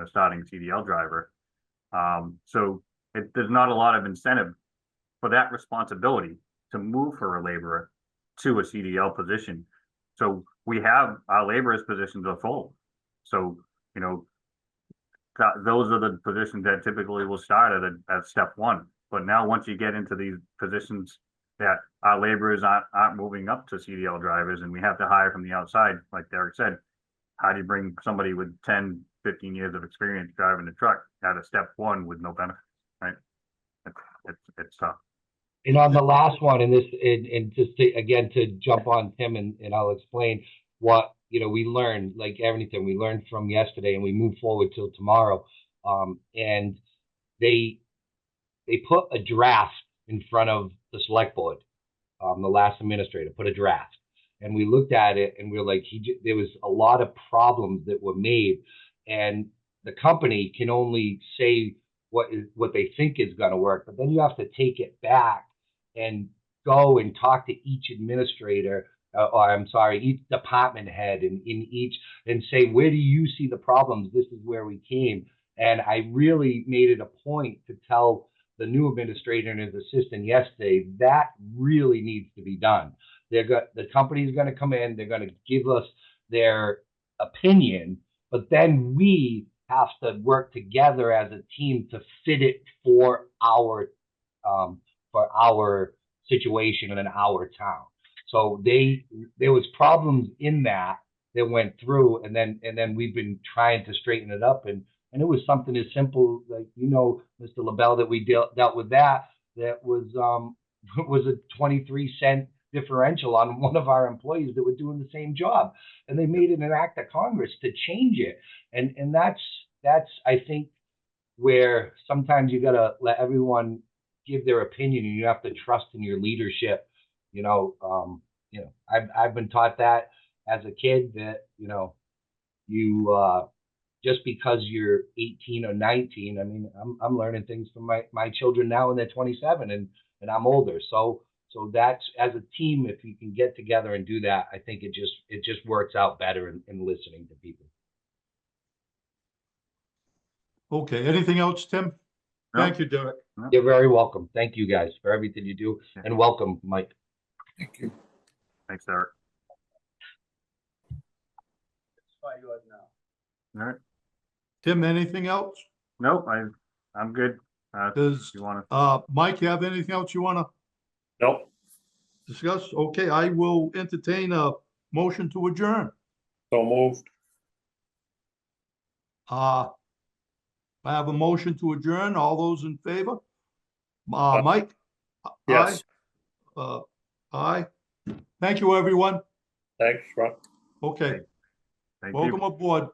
starting CDL driver. So there's not a lot of incentive for that responsibility to move for a laborer to a CDL position. So we have our laborers positions are full. So, those are the positions that typically will start at step one. But now once you get into these positions that our laborers aren't moving up to CDL drivers and we have to hire from the outside, like Derek said, how do you bring somebody with 10, 15 years of experience driving a truck out of step one with no benefits, right? It's tough. And on the last one, and just to jump on Tim and I'll explain what, we learned, like everything we learned from yesterday and we move forward till tomorrow. And they put a draft in front of the select board. The last administrator put a draft and we looked at it and we were like, there was a lot of problems that were made and the company can only say what they think is going to work, but then you have to take it back and go and talk to each administrator, each department head and say, where do you see the problems? This is where we came. And I really made it a point to tell the new administrator and his assistant yesterday, that really needs to be done. The company's going to come in, they're going to give us their opinion, but then we have to work together as a team to fit it for our situation and in our town. So there was problems in that went through, and then we've been trying to straighten it up, and it was something as simple like Mr. LaBelle, that we dealt with that was a 23-cent differential on one of our employees that were doing the same job, and they made it an act of Congress to change it, and that's I think where sometimes you gotta let everyone give their opinion and you have to trust in your leadership. I've been taught that as a kid that you just because you're 18 or 19. I mean, I'm learning things from my children now and they're 27 and I'm older. So that's, as a team, if you can get together and do that, I think it just works out better in listening to people. Okay, anything else, Tim? No. Thank you, Derek. You're very welcome. Thank you guys for everything you do, and welcome, Mike. Thank you. Thanks, Derek. All right. Tim, anything else? Nope, I'm good. Does You want to? Mike have anything else you want to Nope. discuss? Okay, I will entertain a motion to adjourn. So moved. I have a motion to adjourn. All those in favor? Mike? Yes. Aye. Aye. Thank you, everyone. Thanks, Rob. Okay, Thank welcome you. aboard.